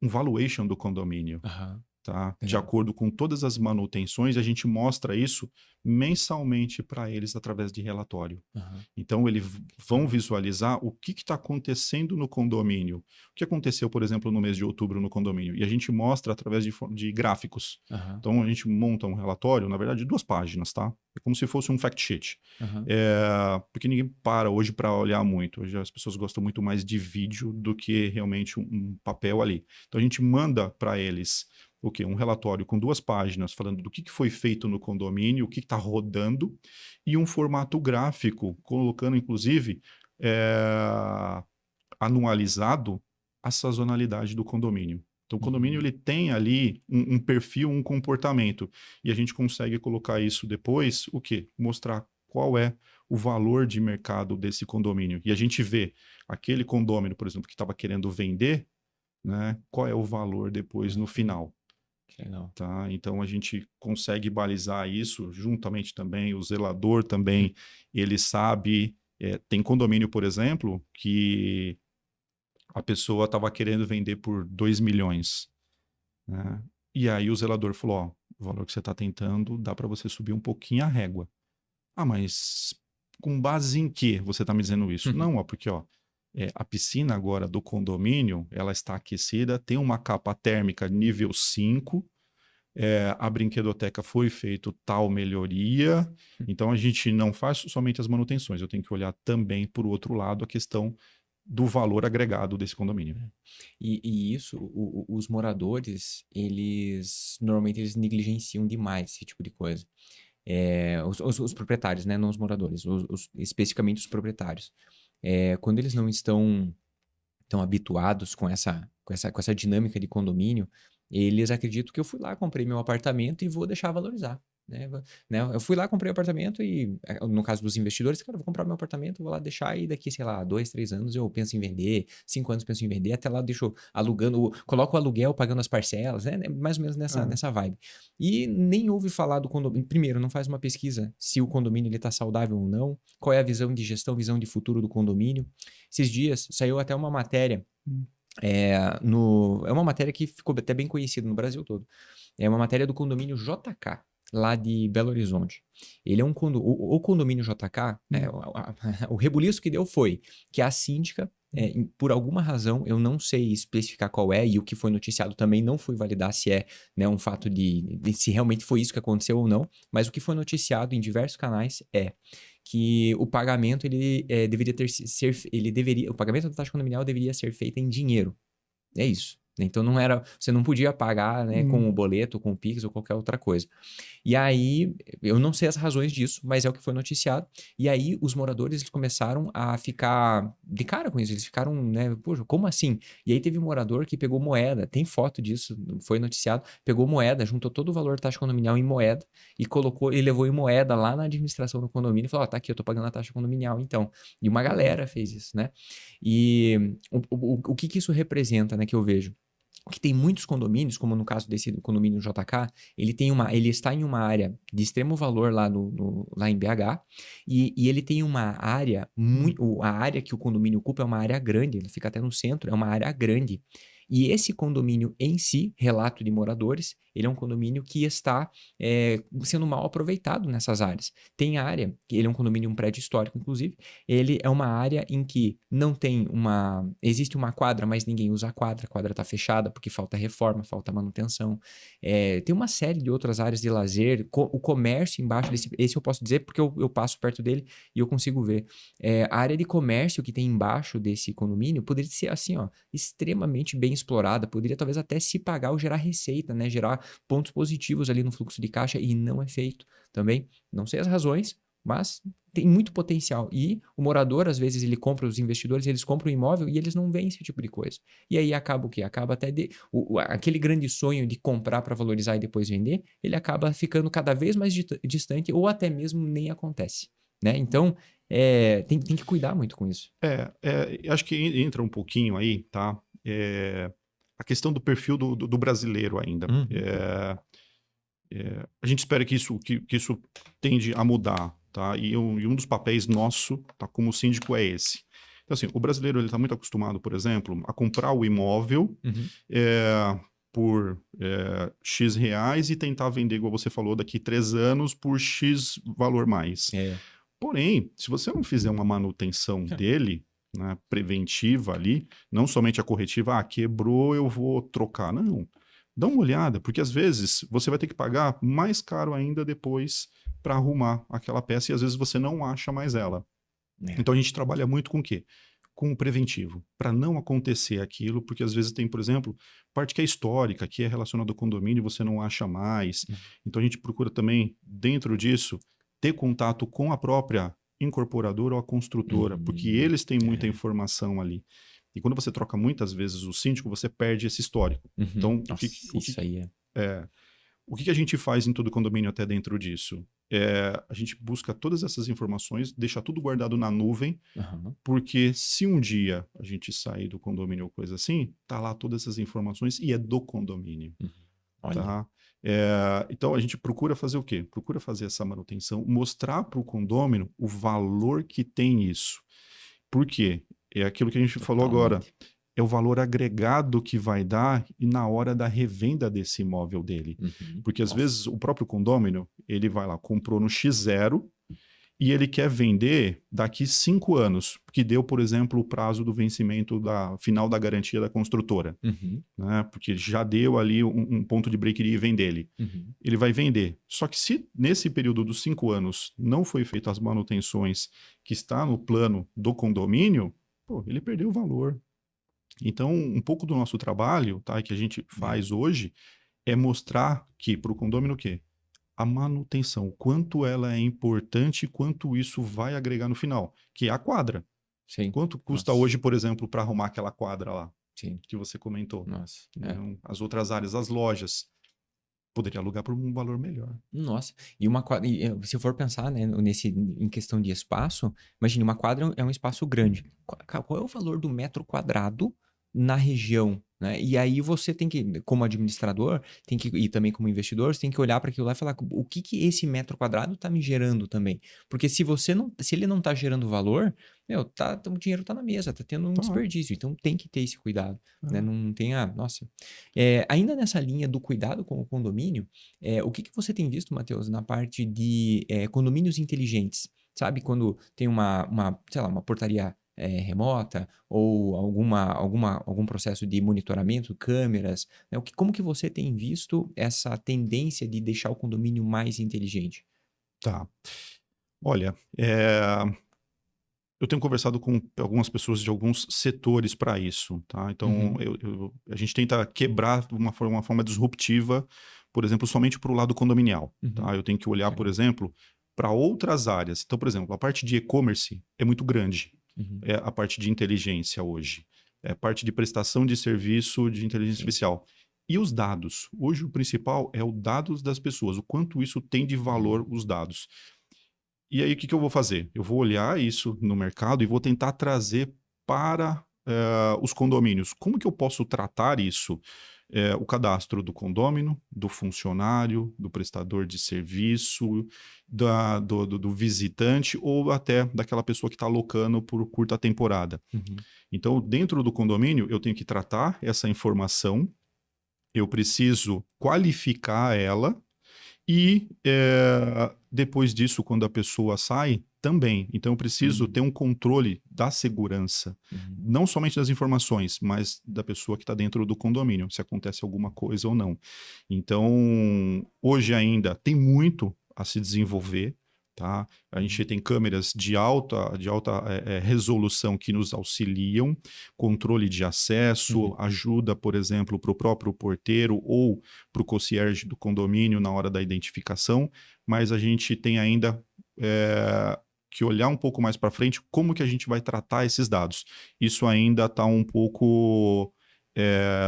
valuation do condomínio. Uhum. Tá? De acordo com todas as manutenções, a gente mostra isso mensalmente para eles através de relatório. Uhum. Então, eles vão visualizar o que está acontecendo no condomínio. O que aconteceu, por exemplo, no mês de outubro no condomínio. E a gente mostra através de gráficos. Uhum. Então, a gente monta um relatório, na verdade, 2 páginas, tá? É como se fosse um fact sheet. Uhum. Porque ninguém para hoje para olhar muito. Hoje as pessoas gostam muito mais de vídeo do que realmente um papel ali. Então, a gente manda para eles o quê? Um relatório com 2 páginas falando do que foi feito no condomínio, o que está rodando, e um formato gráfico, colocando, inclusive, anualizado a sazonalidade do condomínio. Então, o condomínio ele tem ali um perfil, um comportamento, e a gente consegue colocar isso depois, o quê? Mostrar qual é o valor de mercado desse condomínio. E a gente vê aquele condomínio, por exemplo, que estava querendo vender, né? Qual é o valor depois no final. Legal. Tá? Então a gente consegue balizar isso juntamente também, o zelador também, ele sabe, tem condomínio, por exemplo, que a pessoa estava querendo vender por 2 milhões, né? E aí o zelador falou, ó, o valor que você está tentando, dá para você subir um pouquinho a régua. Ah, mas com base em que você está me dizendo isso? Não, ó, porque ó, a piscina agora do condomínio, ela está aquecida, tem uma capa térmica nível 5, a brinquedoteca foi feito tal melhoria, então a gente não faz somente as manutenções, eu tenho que olhar também por outro lado a questão do valor agregado desse condomínio. E isso, os moradores, normalmente eles negligenciam demais esse tipo de coisa. Os proprietários, né? Não os moradores, especificamente os proprietários. Quando eles não estão habituados com essa dinâmica de condomínio, eles acreditam que eu fui lá, comprei meu apartamento e vou deixar valorizar. Né? Eu fui lá, comprei o apartamento e, no caso dos investidores, cara, eu vou comprar meu apartamento, vou lá deixar e daqui, sei lá, 2, 3 anos eu penso em vender, 5 anos penso em vender, até lá deixo alugando, coloco o aluguel pagando as parcelas, né? Mais ou menos nessa vibe. E nem ouve falar do condomínio. Primeiro, não faz uma pesquisa se o condomínio está saudável ou não, qual é a visão de gestão, visão de futuro do condomínio. Esses dias saiu até uma matéria, é uma matéria que ficou até bem conhecida no Brasil todo. É uma matéria do condomínio JK, lá de Belo Horizonte. Ele é um o condomínio JK, o rebuliço que deu foi que a síndica, por alguma razão, eu não sei especificar qual é, e o que foi noticiado também não fui validar se é, né, um fato de se realmente foi isso que aconteceu ou não, mas o que foi noticiado em diversos canais é que o pagamento o pagamento da taxa condominial deveria ser feito em dinheiro. É isso. Então você não podia pagar, né, com o boleto, com o Pix ou qualquer outra coisa. E aí, eu não sei as razões disso, mas é o que foi noticiado. E aí, os moradores eles começaram a ficar de cara com isso. Eles ficaram, né, poxa, como assim? E aí teve um morador que pegou moeda, tem foto disso, foi noticiado, pegou moeda, juntou todo o valor da taxa condominial em moeda e levou em moeda lá na administração do condomínio e falou, tá aqui, eu tô pagando a taxa condominial, então. E uma galera fez isso, né? E o que isso representa, né, que eu vejo? Que tem muitos condomínios, como no caso desse condomínio JK, ele está em uma área de extremo valor lá em BH, e ele tem uma área, a área que o condomínio ocupa é uma área grande, ele fica até no centro, é uma área grande. E esse condomínio em si, relato de moradores, ele é um condomínio que está sendo mal aproveitado nessas áreas. Tem área, ele é um condomínio, um prédio histórico, inclusive, ele é uma área em que não tem existe uma quadra, mas ninguém usa a quadra está fechada porque falta reforma, falta manutenção. Tem uma série de outras áreas de lazer, o comércio embaixo esse eu posso dizer porque eu passo perto dele e eu consigo ver. A área de comércio que tem embaixo desse condomínio poderia ser assim, ó, extremamente bem explorada, poderia talvez até se pagar ou gerar receita, né? Gerar pontos positivos ali no fluxo de caixa e não é feito também. Não sei as razões, mas tem muito potencial. E o morador, às vezes, ele compra, os investidores, eles compram um imóvel e eles não veem esse tipo de coisa. E aí acaba o quê? Acaba até aquele grande sonho de comprar para valorizar e depois vender, ele acaba ficando cada vez mais distante ou até mesmo nem acontece, né? Então, tem que cuidar muito com isso. Acho que entra um pouquinho aí, tá? A questão do perfil do brasileiro ainda. A gente espera que isso tende a mudar, tá? E um dos papéis nosso, tá, como síndico é esse. Então, assim, o brasileiro ele está muito acostumado, por exemplo, a comprar o imóvel por X reais e tentar vender, igual você falou, daqui 3 anos por X valor mais. Porém, se você não fizer uma manutenção dele, né, preventiva ali, não somente a corretiva, quebrou, eu vou trocar. Não, dá uma olhada, porque às vezes você vai ter que pagar mais caro ainda depois para arrumar aquela peça e às vezes você não acha mais ela. Então a gente trabalha muito com o quê? Com o preventivo, para não acontecer aquilo, porque às vezes tem, por exemplo, parte que é histórica, que é relacionada ao condomínio e você não acha mais. Então a gente procura também, dentro disso, ter contato com a própria incorporadora ou a construtora, porque eles têm muita informação ali. E quando você troca muitas vezes o síndico, você perde esse histórico. Então, o que a gente faz em todo condomínio até dentro disso? A gente busca todas essas informações, deixa tudo guardado na nuvem, porque se um dia a gente sair do condomínio ou coisa assim, tá lá todas essas informações e é do condomínio. Tá? Então a gente procura fazer o quê? Procura fazer essa manutenção, mostrar para o condômino o valor que tem isso. Por quê? É aquilo que a gente falou agora. É o valor agregado que vai dar e na hora da revenda desse imóvel dele. Porque às vezes o próprio condômino, ele vai lá, comprou no X0 e ele quer vender daqui 5 anos, que deu, por exemplo, o prazo do vencimento final da garantia da construtora. Né? Porque já deu ali um ponto de break-even dele. Ele vai vender. Só que se nesse período dos 5 anos não foi feito as manutenções que está no plano do condomínio, pô, ele perdeu o valor. Então, um pouco do nosso trabalho, tá, que a gente faz hoje, é mostrar que para o condômino o quê? A manutenção, o quanto ela é importante e quanto isso vai agregar no final, que é a quadra. Sim. Quanto custa Nossa. hoje, por exemplo, para arrumar aquela quadra lá, Sim. que você comentou? Nossa. Então, as outras áreas, as lojas, poderia alugar por um valor melhor. Nossa. E uma quadra, se eu for pensar, né, em questão de espaço, imagine, uma quadra é um espaço grande. Qual é o valor do metro quadrado na região, né? E aí você tem que, como administrador, e também como investidor, você tem que olhar para aquilo lá e falar o que que esse metro quadrado está me gerando também. Porque se ele não está gerando valor, o dinheiro está na mesa, está tendo um Tá. desperdício. Então tem que ter esse cuidado, né? É. Não tem, nossa. Ainda nessa linha do cuidado com o condomínio, o que que você tem visto, Matheus, na parte de condomínios inteligentes? Sabe, quando tem sei lá, uma portaria remota ou algum processo de monitoramento, câmeras, né? Como que você tem visto essa tendência de deixar o condomínio mais inteligente? Tá. Olha, eu tenho conversado com algumas pessoas de alguns setores para isso, tá? Então, a gente tenta quebrar de uma forma disruptiva, por exemplo, somente para o lado condominial, tá? Eu tenho que olhar, por exemplo, para outras áreas. Então, por exemplo, a parte de e-commerce é muito grande. É a parte de inteligência hoje. É a parte de prestação de serviço de inteligência artificial. E os dados? Hoje o principal é o dados das pessoas, o quanto isso tem de valor, os dados. E aí, o que eu vou fazer? Eu vou olhar isso no mercado e vou tentar trazer para os condomínios. Como que eu posso tratar isso? O cadastro do condômino, do funcionário, do prestador de serviço, do visitante ou até daquela pessoa que está alocando por curta temporada. Então, dentro do condomínio, eu tenho que tratar essa informação, eu preciso qualificar ela, e depois disso, quando a pessoa sai, também. Então, eu preciso ter um controle da segurança, não somente das informações, mas da pessoa que está dentro do condomínio, se acontece alguma coisa ou não. Então, hoje ainda tem muito a se desenvolver, tá? A gente tem câmeras de alta resolução que nos auxiliam, controle de acesso, ajuda, por exemplo, para o próprio porteiro ou para o concierge do condomínio na hora da identificação, mas a gente tem ainda que olhar um pouco mais para frente como que a gente vai tratar esses dados. Isso ainda está um pouco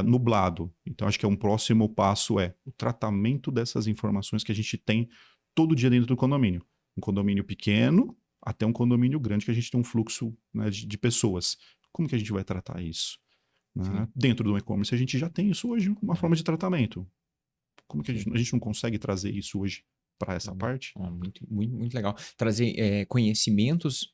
nublado. Então, acho que um próximo passo o tratamento dessas informações que a gente tem todo dia dentro do condomínio. Um condomínio pequeno até um condomínio grande que a gente tem um fluxo, né, de pessoas. Como que a gente vai tratar isso? Né? Dentro do e-commerce a gente já tem isso hoje, uma forma de tratamento. Como que a gente não consegue trazer isso hoje para essa parte? Muito, muito, muito legal. Trazer conhecimentos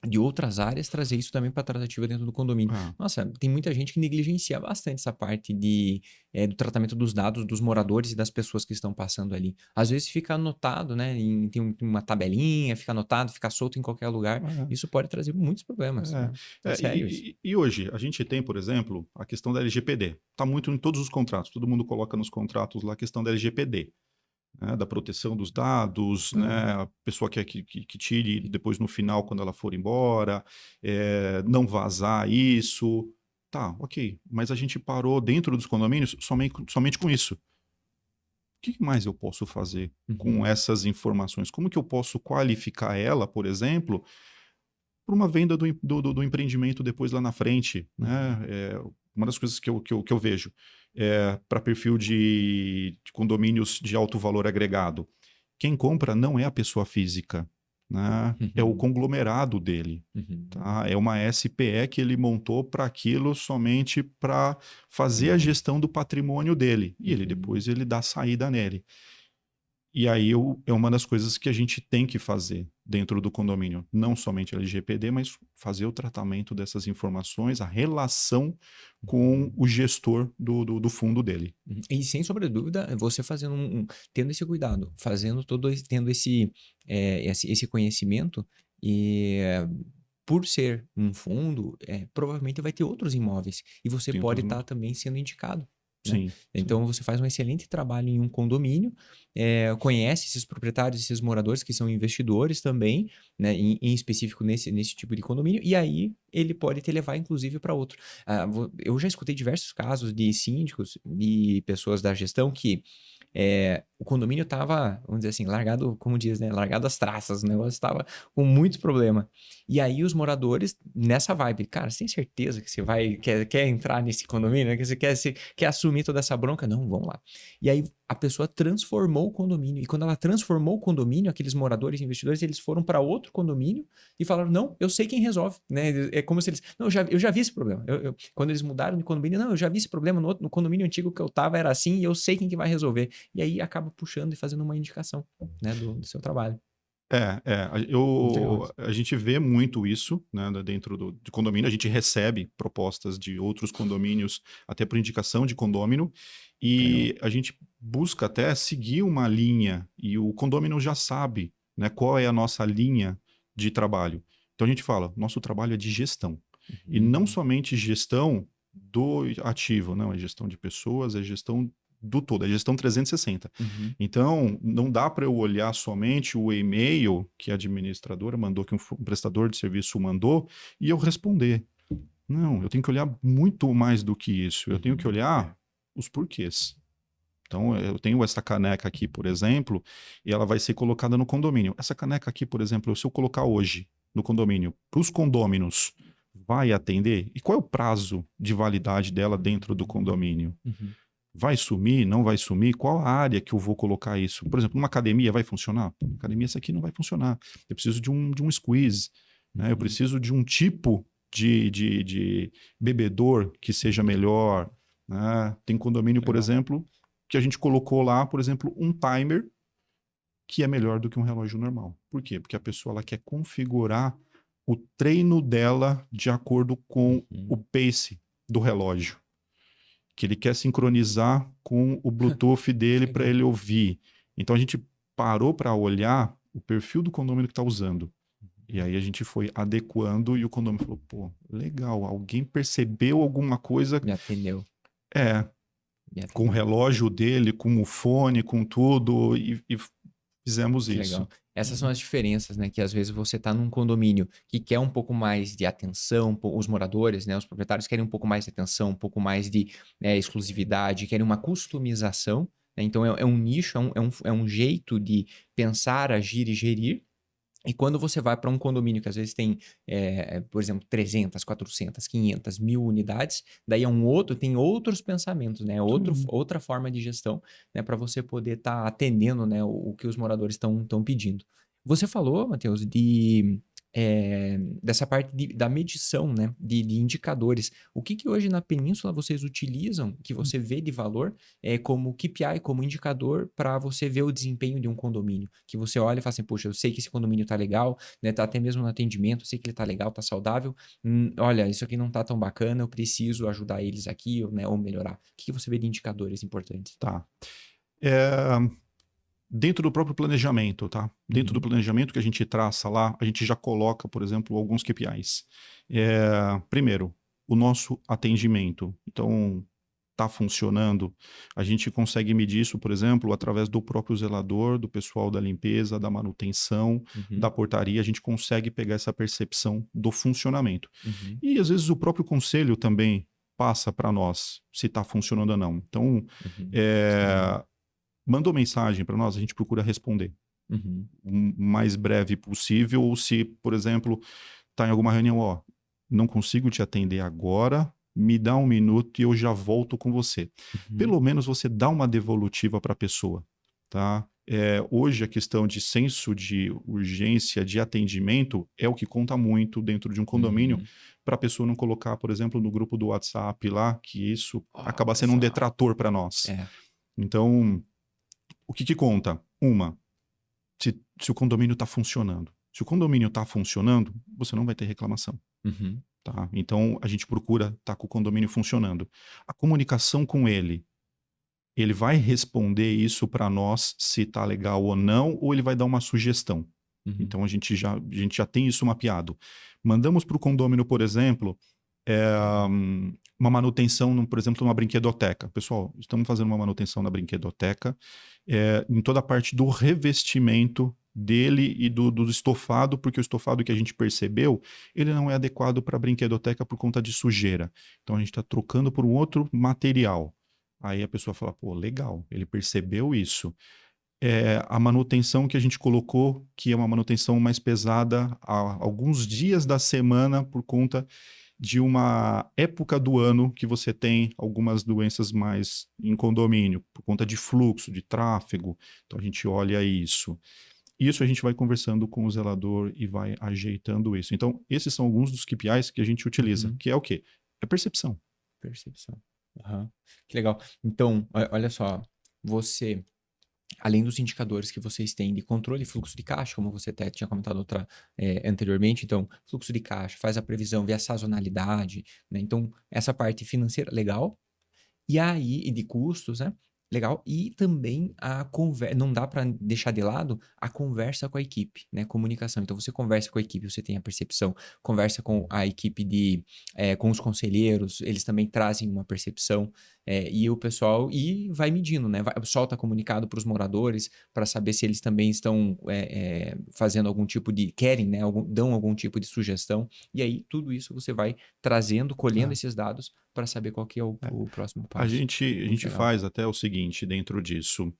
de outras áreas, trazer isso também para a tratativa dentro do condomínio. Nossa, tem muita gente que negligencia bastante essa parte do tratamento dos dados dos moradores e das pessoas que estão passando ali. Às vezes fica anotado, né? Tem uma tabelinha, fica anotado, fica solto em qualquer lugar. Isso pode trazer muitos problemas. Né? Sério isso. E hoje, a gente tem, por exemplo, a questão da LGPD. Está muito em todos os contratos. Todo mundo coloca nos contratos lá a questão da LGPD. Né, da proteção dos dados, né, a pessoa quer que tire depois no final, quando ela for embora, não vazar isso. Tá, ok. Mas a gente parou dentro dos condomínios somente com isso. O que mais eu posso fazer com essas informações? Como que eu posso qualificar ela, por exemplo, para uma venda do empreendimento depois lá na frente? Né? Uma das coisas que eu vejo para perfil de condomínios de alto valor agregado. Quem compra não é a pessoa física, né? É o conglomerado dele. Tá? É uma SPE que ele montou para aquilo somente para fazer a gestão do patrimônio dele. E depois ele dá saída nele. E aí é uma das coisas que a gente tem que fazer dentro do condomínio. Não somente a LGPD, mas fazer o tratamento dessas informações, a relação com o gestor do fundo dele. E sem sombra de dúvida, você tendo esse cuidado, tendo esse conhecimento e por ser um fundo, provavelmente vai ter outros imóveis. E você pode estar também sendo indicado Sim. Então, você faz um excelente trabalho em um condomínio, conhece esses proprietários, esses moradores que são investidores também, né, em específico nesse tipo de condomínio, e aí ele pode te levar, inclusive, para outro. Eu já escutei diversos casos de síndicos e pessoas da gestão que o condomínio estava, vamos dizer assim, largado, como diz, né? Largado às traças, o negócio estava com muitos problemas. E aí os moradores, nessa vibe, cara, você tem certeza que você quer entrar nesse condomínio? Né? Que você quer assumir toda essa bronca? Não, vamos lá. E aí a pessoa transformou o condomínio. E quando ela transformou o condomínio, aqueles moradores, investidores, eles foram para outro condomínio e falaram, não, eu sei quem resolve, né? É como se eles, não, eu já vi esse problema. Quando eles mudaram de condomínio, não, eu já vi esse problema no condomínio antigo que eu tava, era assim, e eu sei quem que vai resolver. E aí acaba puxando e fazendo uma indicação, né, do seu trabalho. A gente vê muito isso, né, dentro de condomínio. A gente recebe propostas de outros condomínios, até por indicação de condômino, e a gente busca até seguir uma linha, e o condômino já sabe, né, qual é a nossa linha de trabalho. Então a gente fala, nosso trabalho é de gestão. E não somente gestão do ativo, não, é gestão de pessoas, é gestão do todo, é gestão 360. Então, não dá para eu olhar somente o e-mail que a administradora mandou, que um prestador de serviço mandou, e eu responder. Não, eu tenho que olhar muito mais do que isso. Eu tenho que olhar os porquês. Então, eu tenho essa caneca aqui, por exemplo, e ela vai ser colocada no condomínio. Essa caneca aqui, por exemplo, se eu colocar hoje no condomínio, para os condôminos, vai atender? E qual é o prazo de validade dela dentro do condomínio? Vai sumir? Não vai sumir? Qual a área que eu vou colocar isso? Por exemplo, numa academia vai funcionar? Na academia essa aqui não vai funcionar. Eu preciso de um squeeze, né? Eu preciso de um tipo de bebedor que seja melhor, né? Tem condomínio, por exemplo, que a gente colocou lá, por exemplo, um timer que é melhor do que um relógio normal. Por quê? Porque a pessoa ela quer configurar o treino dela de acordo com o pace do relógio. Que ele quer sincronizar com o Bluetooth dele para ele ouvir. Então a gente parou para olhar o perfil do condomínio que está usando. E aí a gente foi adequando e o condomínio falou, pô, legal, alguém percebeu alguma coisa. Me atendeu. Com o relógio dele, com o fone, com tudo, e fizemos Que isso. Legal. Essas são as diferenças, né? Que às vezes você está num condomínio que quer um pouco mais de atenção, os moradores, né? Os proprietários querem um pouco mais de atenção, um pouco mais de exclusividade, querem uma customização, né? Então é um nicho, é um jeito de pensar, agir e gerir. E quando você vai para um condomínio que às vezes tem, por exemplo, 300, 400, 500, 1000 unidades, daí tem outros pensamentos, né? Outra forma de gestão, né? Para você poder estar atendendo, né? O que os moradores estão pedindo. Você falou, Matheus, dessa parte da medição, né? De indicadores. O que hoje na Península vocês utilizam, que você vê de valor, como KPI, como indicador para você ver o desempenho de um condomínio? Que você olha e fala assim, poxa, eu sei que esse condomínio tá legal, né? Tá até mesmo no atendimento, eu sei que ele tá legal, tá saudável. Olha, isso aqui não tá tão bacana, eu preciso ajudar eles aqui, né? Ou melhorar. O que você vê de indicadores importantes? Tá. Dentro do próprio planejamento, tá? Dentro do planejamento que a gente traça lá, a gente já coloca, por exemplo, alguns KPIs. Primeiro, o nosso atendimento. Então, tá funcionando. A gente consegue medir isso, por exemplo, através do próprio zelador, do pessoal da limpeza, da manutenção, da portaria. A gente consegue pegar essa percepção do funcionamento. E, às vezes, o próprio conselho também passa para nós se está funcionando ou não. Então, mandou mensagem para nós, a gente procura responder o mais breve possível, ou se, por exemplo, está em alguma reunião, não consigo te atender agora, me dá um minuto e eu já volto com você. Pelo menos você dá uma devolutiva para a pessoa, tá? Hoje a questão de senso de urgência, de atendimento, é o que conta muito dentro de um condomínio, para a pessoa não colocar, por exemplo, no grupo do WhatsApp lá, que isso acaba sendo um detrator para nós. Então, o que conta? Se o condomínio está funcionando. Se o condomínio está funcionando, você não vai ter reclamação. Tá? Então, a gente procura estar com o condomínio funcionando. A comunicação com ele vai responder isso para nós se está legal ou não, ou ele vai dar uma sugestão. Então, a gente já tem isso mapeado. Mandamos para o condômino, por exemplo, uma manutenção, por exemplo, numa brinquedoteca. Pessoal, estamos fazendo uma manutenção na brinquedoteca, em toda a parte do revestimento dele e do estofado, porque o estofado que a gente percebeu, ele não é adequado para a brinquedoteca por conta de sujeira. Então a gente está trocando por um outro material. Aí a pessoa fala, pô, legal, ele percebeu isso. A manutenção que a gente colocou, que é uma manutenção mais pesada há alguns dias da semana por conta de uma época do ano que você tem algumas doenças mais em condomínio, por conta de fluxo, de tráfego. Então a gente olha isso. Isso a gente vai conversando com o zelador e vai ajeitando isso. Então, esses são alguns dos KPIs que a gente utiliza, que é o quê? É percepção. Percepção. Uhum. Que legal. Então, olha só, você, além dos indicadores que vocês têm de controle e fluxo de caixa, como você até tinha comentado anteriormente, então, fluxo de caixa, faz a previsão, vê a sazonalidade, né? Então, essa parte financeira, legal. E aí, e de custos, né? Legal. E também a conversa, não dá para deixar de lado a conversa com a equipe, né? Comunicação. Então, você conversa com a equipe, você tem a percepção, conversa com a equipe com os conselheiros, eles também trazem uma percepção, e o pessoal, e vai medindo, né? Solta comunicado para os moradores, para saber se eles também estão fazendo algum tipo querem, né? Dão algum tipo de sugestão, e aí tudo isso você vai trazendo, colhendo esses dados para saber qual que é o próximo passo. A gente faz até o seguinte dentro disso.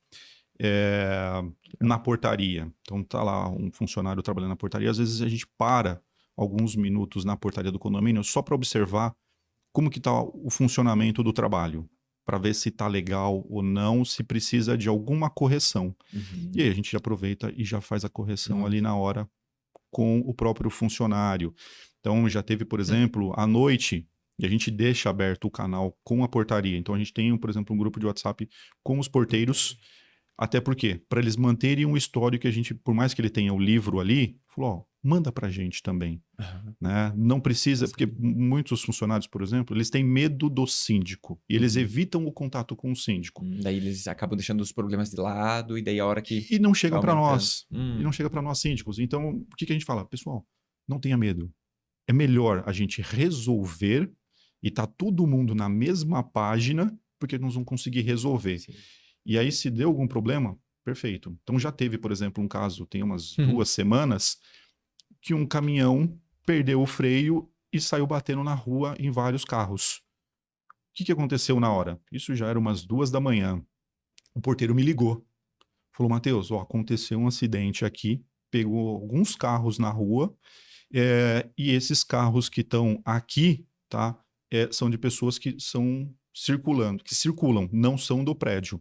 Na portaria. Então tá lá um funcionário trabalhando na portaria. Às vezes a gente para alguns minutos na portaria do condomínio só para observar como que está o funcionamento do trabalho, para ver se está legal ou não, se precisa de alguma correção. E aí a gente aproveita e já faz a correção ali na hora com o próprio funcionário. Então já teve, por exemplo, à noite, e a gente deixa aberto o canal com a portaria. Então a gente tem, por exemplo, um grupo de WhatsApp com os porteiros, até porque, para eles manterem um histórico que a gente, por mais que ele tenha o livro ali, falou, ó, manda pra gente também. Né? Não precisa, porque muitos funcionários, por exemplo, eles têm medo do síndico, e eles evitam o contato com o síndico. Daí eles acabam deixando os problemas de lado, e daí a hora que... E não chega para nós. E não chega para nós síndicos. Então, o que a gente fala? Pessoal, não tenha medo. É melhor a gente resolver e tá todo mundo na mesma página, porque nós vamos conseguir resolver. Sim. E aí, se deu algum problema, perfeito. Então, já teve, por exemplo, um caso, tem umas 2 semanas, que um caminhão perdeu o freio e saiu batendo na rua em vários carros. O que aconteceu na hora? Isso já era umas 2 da manhã. O porteiro me ligou. Falou, Matheus, aconteceu um acidente aqui, pegou alguns carros na rua, e esses carros que estão aqui, tá, são de pessoas que circulam, não são do prédio.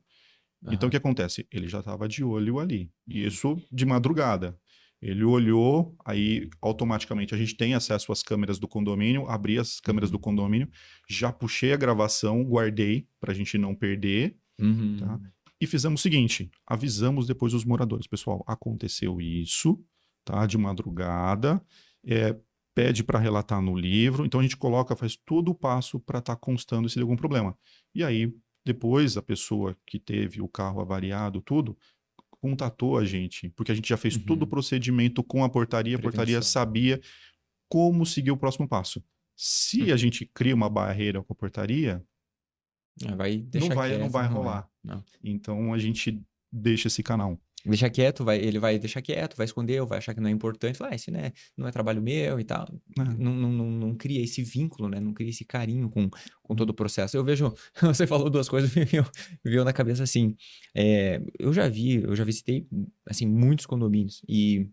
Então, o que acontece? Ele já estava de olho ali. E isso de madrugada. Ele olhou, aí automaticamente a gente tem acesso às câmeras do condomínio, abri as câmeras do condomínio, já puxei a gravação, guardei para a gente não perder, tá? E fizemos o seguinte, avisamos depois os moradores. Pessoal, aconteceu isso, tá? De madrugada, pede para relatar no livro, então a gente faz todo o passo para estar constando se der algum problema. E aí, depois, a pessoa que teve o carro avariado, tudo, contatou a gente, porque a gente já fez todo o procedimento com a portaria sabia como seguir o próximo passo. Se a gente cria uma barreira com a portaria, não vai rolar. Não. Então, a gente deixa esse canal. Deixa quieto, ele vai deixar quieto, vai esconder, ou vai achar que não é importante, fala, isso não é trabalho meu e tal. Não cria esse vínculo, né? Não cria esse carinho com todo o processo. Eu vejo, você falou 2 coisas, veio na cabeça assim, eu já visitei, assim, muitos condomínios, e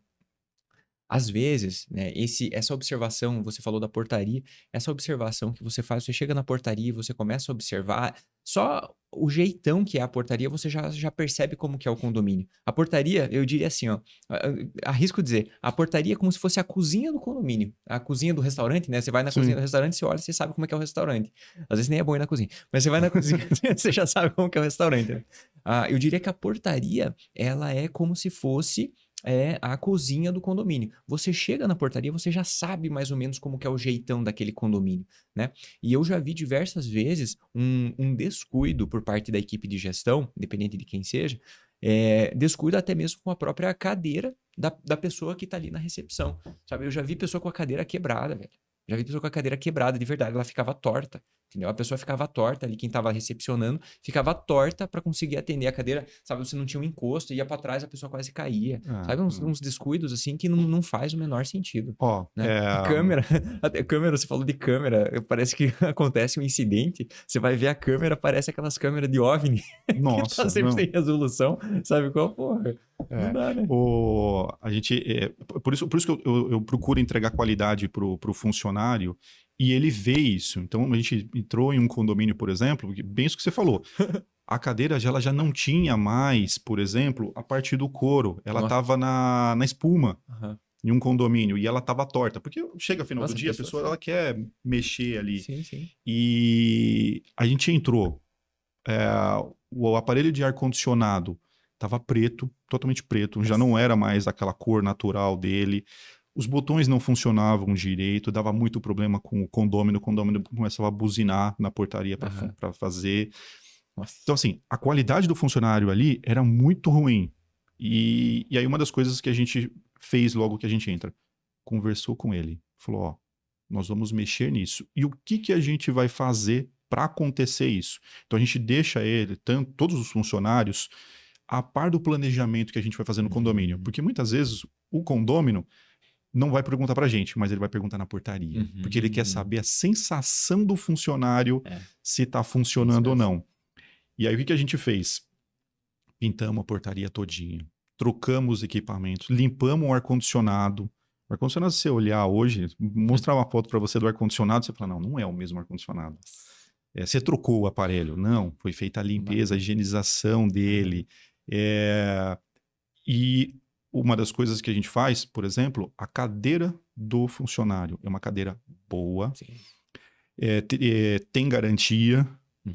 às vezes, né, essa observação, você falou da portaria, essa observação que você faz, você chega na portaria e você começa a observar, só o jeitão que é a portaria, você já percebe como que é o condomínio. A portaria, eu diria assim, ó, arrisco dizer, a portaria é como se fosse a cozinha do condomínio, a cozinha do restaurante, né? Você vai na cozinha do restaurante, você olha, você sabe como é que é o restaurante. Às vezes nem é bom ir na cozinha, mas você vai na cozinha, você já sabe como que é o restaurante. Né? Eu diria que a portaria, ela é como se fosse a cozinha do condomínio. Você chega na portaria, você já sabe mais ou menos como que é o jeitão daquele condomínio, né? E eu já vi diversas vezes um descuido por parte da equipe de gestão, independente de quem seja, descuido até mesmo com a própria cadeira da pessoa que tá ali na recepção, sabe? Eu já vi pessoa com a cadeira quebrada, velho. Já vi pessoa com a cadeira quebrada, de verdade, ela ficava torta. Entendeu? A pessoa ficava torta ali, quem tava recepcionando, ficava torta para conseguir atender a cadeira. Sabe, você não tinha um encosto, ia para trás, a pessoa quase caía. Sabe, uns descuidos assim que não faz o menor sentido. Ó, Né? A câmera, até câmera, você falou de câmera, parece que acontece um incidente, você vai ver a câmera, parece aquelas câmeras de OVNI, nossa, que tá sempre sem resolução, sabe qual, porra? Não dá, né? A gente, por isso que eu procuro entregar qualidade pro funcionário e ele vê isso. Então, a gente entrou em um condomínio, por exemplo, bem isso que você falou. A cadeira ela já não tinha mais, por exemplo, a parte do couro. Ela estava na espuma. Uhum. Em um condomínio e ela estava torta, porque chega final do dia, a pessoa sim. ela quer mexer ali. Sim, sim. E a gente entrou, o aparelho de ar-condicionado estava preto, totalmente preto, já não era mais aquela cor natural dele, os botões não funcionavam direito, dava muito problema com o condomínio começava a buzinar na portaria para fazer. Nossa. Então assim, a qualidade do funcionário ali era muito ruim. E aí uma das coisas que a gente fez logo que a gente entra, conversou com ele, falou, ó, nós vamos mexer nisso. E o que a gente vai fazer para acontecer isso? Então a gente deixa ele, todos os funcionários, a par do planejamento que a gente vai fazer no condomínio. Porque muitas vezes o condômino não vai perguntar pra gente, mas ele vai perguntar na portaria. Porque ele quer saber a sensação do funcionário se tá funcionando ou não. E aí o que a gente fez? Pintamos a portaria todinha. Trocamos equipamentos, limpamos o ar-condicionado. O ar-condicionado, se você olhar hoje, mostrar uma foto para você do ar-condicionado, você fala, não é o mesmo ar-condicionado. Você trocou o aparelho. Não, foi feita a limpeza, a higienização dele. E uma das coisas que a gente faz, por exemplo, a cadeira do funcionário é uma cadeira boa, tem garantia,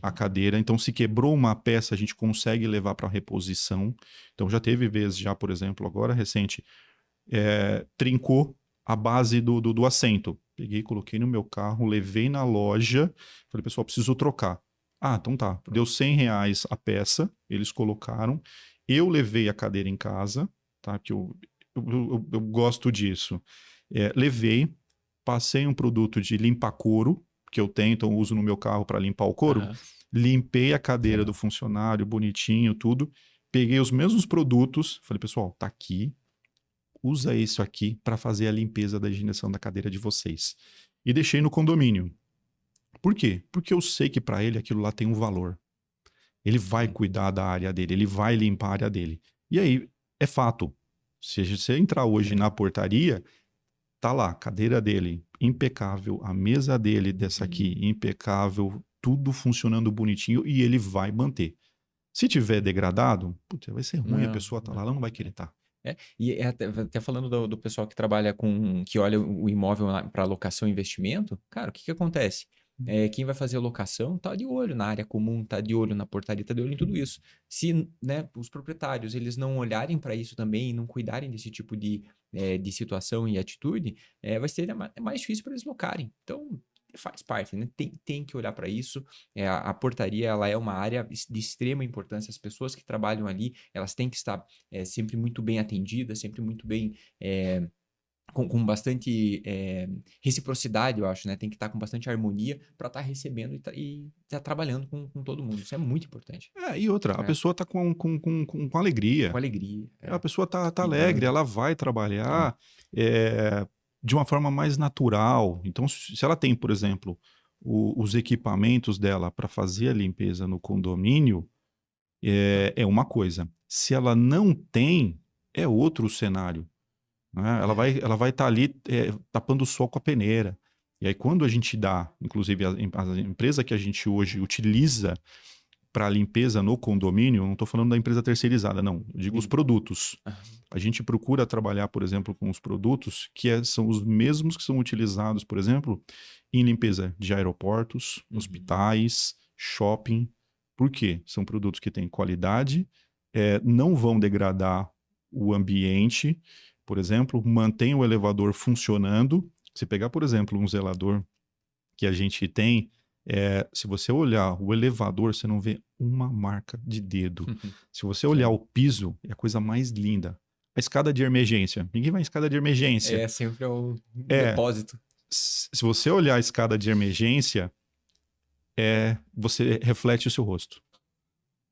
a cadeira, então se quebrou uma peça a gente consegue levar para reposição. Então já teve vezes, por exemplo, agora recente, trincou a base do assento. Peguei, coloquei no meu carro, levei na loja, falei, pessoal, preciso trocar. Ah, então tá, deu R$100 a peça, eles colocaram, eu levei a cadeira em casa, tá, que eu gosto disso. Levei, passei um produto de limpa-couro, que eu tenho, então eu uso no meu carro para limpar o couro. Limpei a cadeira do funcionário, bonitinho, tudo. Peguei os mesmos produtos, falei, pessoal, tá aqui, usa isso aqui para fazer a limpeza da higienização da cadeira de vocês. E deixei no condomínio. Por quê? Porque eu sei que para ele aquilo lá tem um valor. Ele vai cuidar da área dele, ele vai limpar a área dele. E aí, é fato. Se você entrar hoje na portaria, tá lá, a cadeira dele impecável, a mesa dele dessa aqui impecável, tudo funcionando bonitinho e ele vai manter. Se tiver degradado, putz, vai ser ruim, a pessoa tá lá, ela não vai querer estar. E até falando do pessoal que trabalha que olha o imóvel para locação e investimento, cara, o que acontece? Quem vai fazer a locação tá de olho na área comum, tá de olho na portaria, tá de olho em tudo isso. Se, né, os proprietários eles não olharem para isso também e não cuidarem desse tipo de situação e atitude, vai ser mais difícil para eles locarem. Então, faz parte, né? Tem que olhar para isso. A portaria ela é uma área de extrema importância. As pessoas que trabalham ali, elas têm que estar sempre muito bem atendidas, sempre muito bem... Com bastante reciprocidade, eu acho, né? Tem que estar com bastante harmonia para estar recebendo e estar trabalhando com todo mundo. Isso é muito importante. E outra, a pessoa tá com alegria. Com alegria. A pessoa tá alegre, ela vai trabalhar de uma forma mais natural. Então, se ela tem, por exemplo, os equipamentos dela para fazer a limpeza no condomínio, é uma coisa. Se ela não tem, é outro cenário. Né? Ela vai estar ali tapando o sol com a peneira. E aí quando a gente dá, inclusive a empresa que a gente hoje utiliza para limpeza no condomínio, eu não estou falando da empresa terceirizada, não. Eu digo os produtos. A gente procura trabalhar, por exemplo, com os produtos que são os mesmos que são utilizados, por exemplo, em limpeza de aeroportos, hospitais, shopping. Por quê? São produtos que têm qualidade, não vão degradar o ambiente. Por exemplo, mantém o elevador funcionando. Se pegar, por exemplo, um zelador que a gente tem, se você olhar o elevador, você não vê uma marca de dedo. Se você olhar o piso, é a coisa mais linda. A escada de emergência. Ninguém vai em escada de emergência. Sempre o depósito. se você olhar a escada de emergência, você reflete o seu rosto.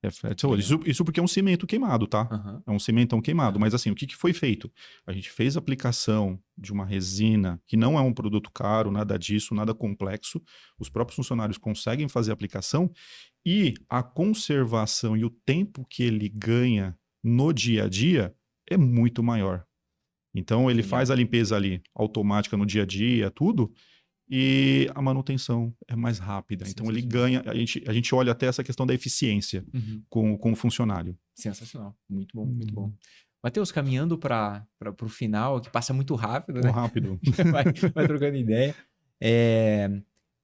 Reflete o seu rosto. Isso porque é um cimento queimado, tá? Aham. É um cimentão queimado. Mas assim, o que foi feito? A gente fez a aplicação de uma resina, que não é um produto caro, nada disso, nada complexo. Os próprios funcionários conseguem fazer a aplicação e a conservação e o tempo que ele ganha no dia a dia é muito maior. Então, ele faz a limpeza ali automática no dia a dia, tudo, e a manutenção é mais rápida. Então, ele ganha. A gente olha até essa questão da eficiência com o funcionário. Sensacional. Muito bom, muito bom. Matheus, caminhando para o final, que passa muito rápido, né? Rápido. vai trocando ideia.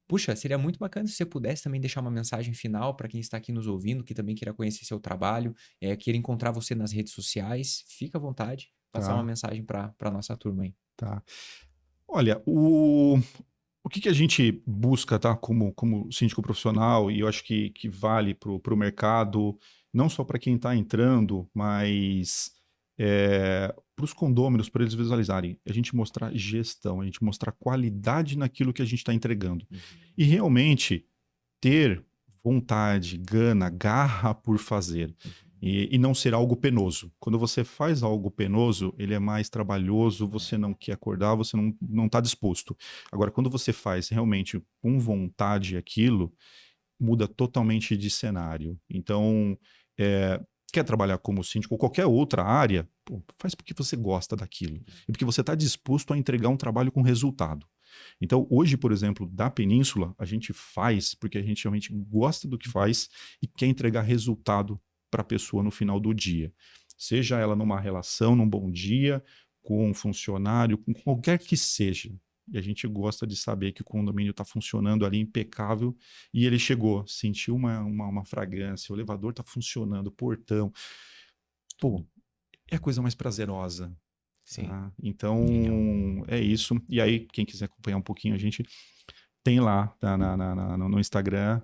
Puxa, seria muito bacana se você pudesse também deixar uma mensagem final para quem está aqui nos ouvindo, que também queira conhecer seu trabalho, queira encontrar você nas redes sociais. Fica à vontade, passar uma mensagem para a nossa turma aí. Tá. Olha, o que a gente busca, tá, como síndico profissional, e eu acho que vale para o mercado, não só para quem está entrando, mas para os condôminos, para eles visualizarem, a gente mostrar gestão, a gente mostrar qualidade naquilo que a gente está entregando. E realmente ter vontade, gana, garra por fazer. E não ser algo penoso. Quando você faz algo penoso, ele é mais trabalhoso, você não quer acordar, você não está disposto. Agora, quando você faz realmente com vontade aquilo, muda totalmente de cenário. Então, quer trabalhar como síndico ou qualquer outra área, faz porque você gosta daquilo. E porque você está disposto a entregar um trabalho com resultado. Então, hoje, por exemplo, da Península, a gente faz porque a gente realmente gosta do que faz e quer entregar resultado para a pessoa no final do dia. Seja ela numa relação, num bom dia, com um funcionário, com qualquer que seja. E a gente gosta de saber que o condomínio está funcionando ali impecável e ele chegou, sentiu uma fragrância, o elevador está funcionando, o portão. Pô, é a coisa mais prazerosa. Sim. Tá? Então, é isso. E aí, quem quiser acompanhar um pouquinho, a gente tem lá tá, no Instagram,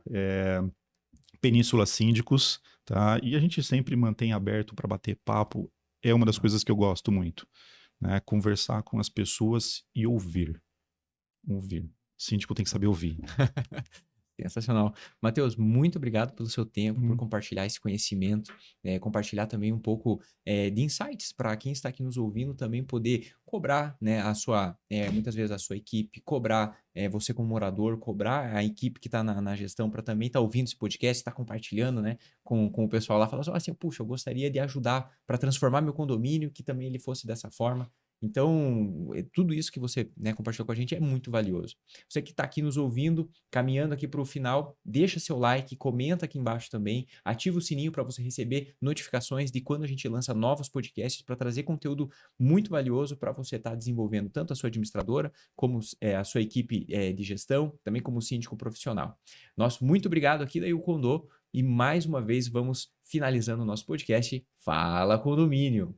Península Síndicos, tá? E a gente sempre mantém aberto para bater papo. É uma das coisas que eu gosto muito, né? Conversar com as pessoas e ouvir. Ouvir. O síndico tem que saber ouvir. Sensacional. Matheus, muito obrigado pelo seu tempo, por compartilhar esse conhecimento, compartilhar também um pouco de insights para quem está aqui nos ouvindo também poder cobrar, né, muitas vezes a sua equipe, cobrar você como morador, cobrar a equipe que está na gestão para também estar ouvindo esse podcast, estar compartilhando, né, com o pessoal lá, falar assim, puxa, eu gostaria de ajudar para transformar meu condomínio, que também ele fosse dessa forma. Então, tudo isso que você, né, compartilhou com a gente é muito valioso. Você que está aqui nos ouvindo, caminhando aqui para o final, deixa seu like, comenta aqui embaixo também, ativa o sininho para você receber notificações de quando a gente lança novos podcasts para trazer conteúdo muito valioso para você estar desenvolvendo tanto a sua administradora, como a sua equipe de gestão, também como síndico profissional. Nosso muito obrigado aqui da Condô e mais uma vez vamos finalizando o nosso podcast Fala Condomínio.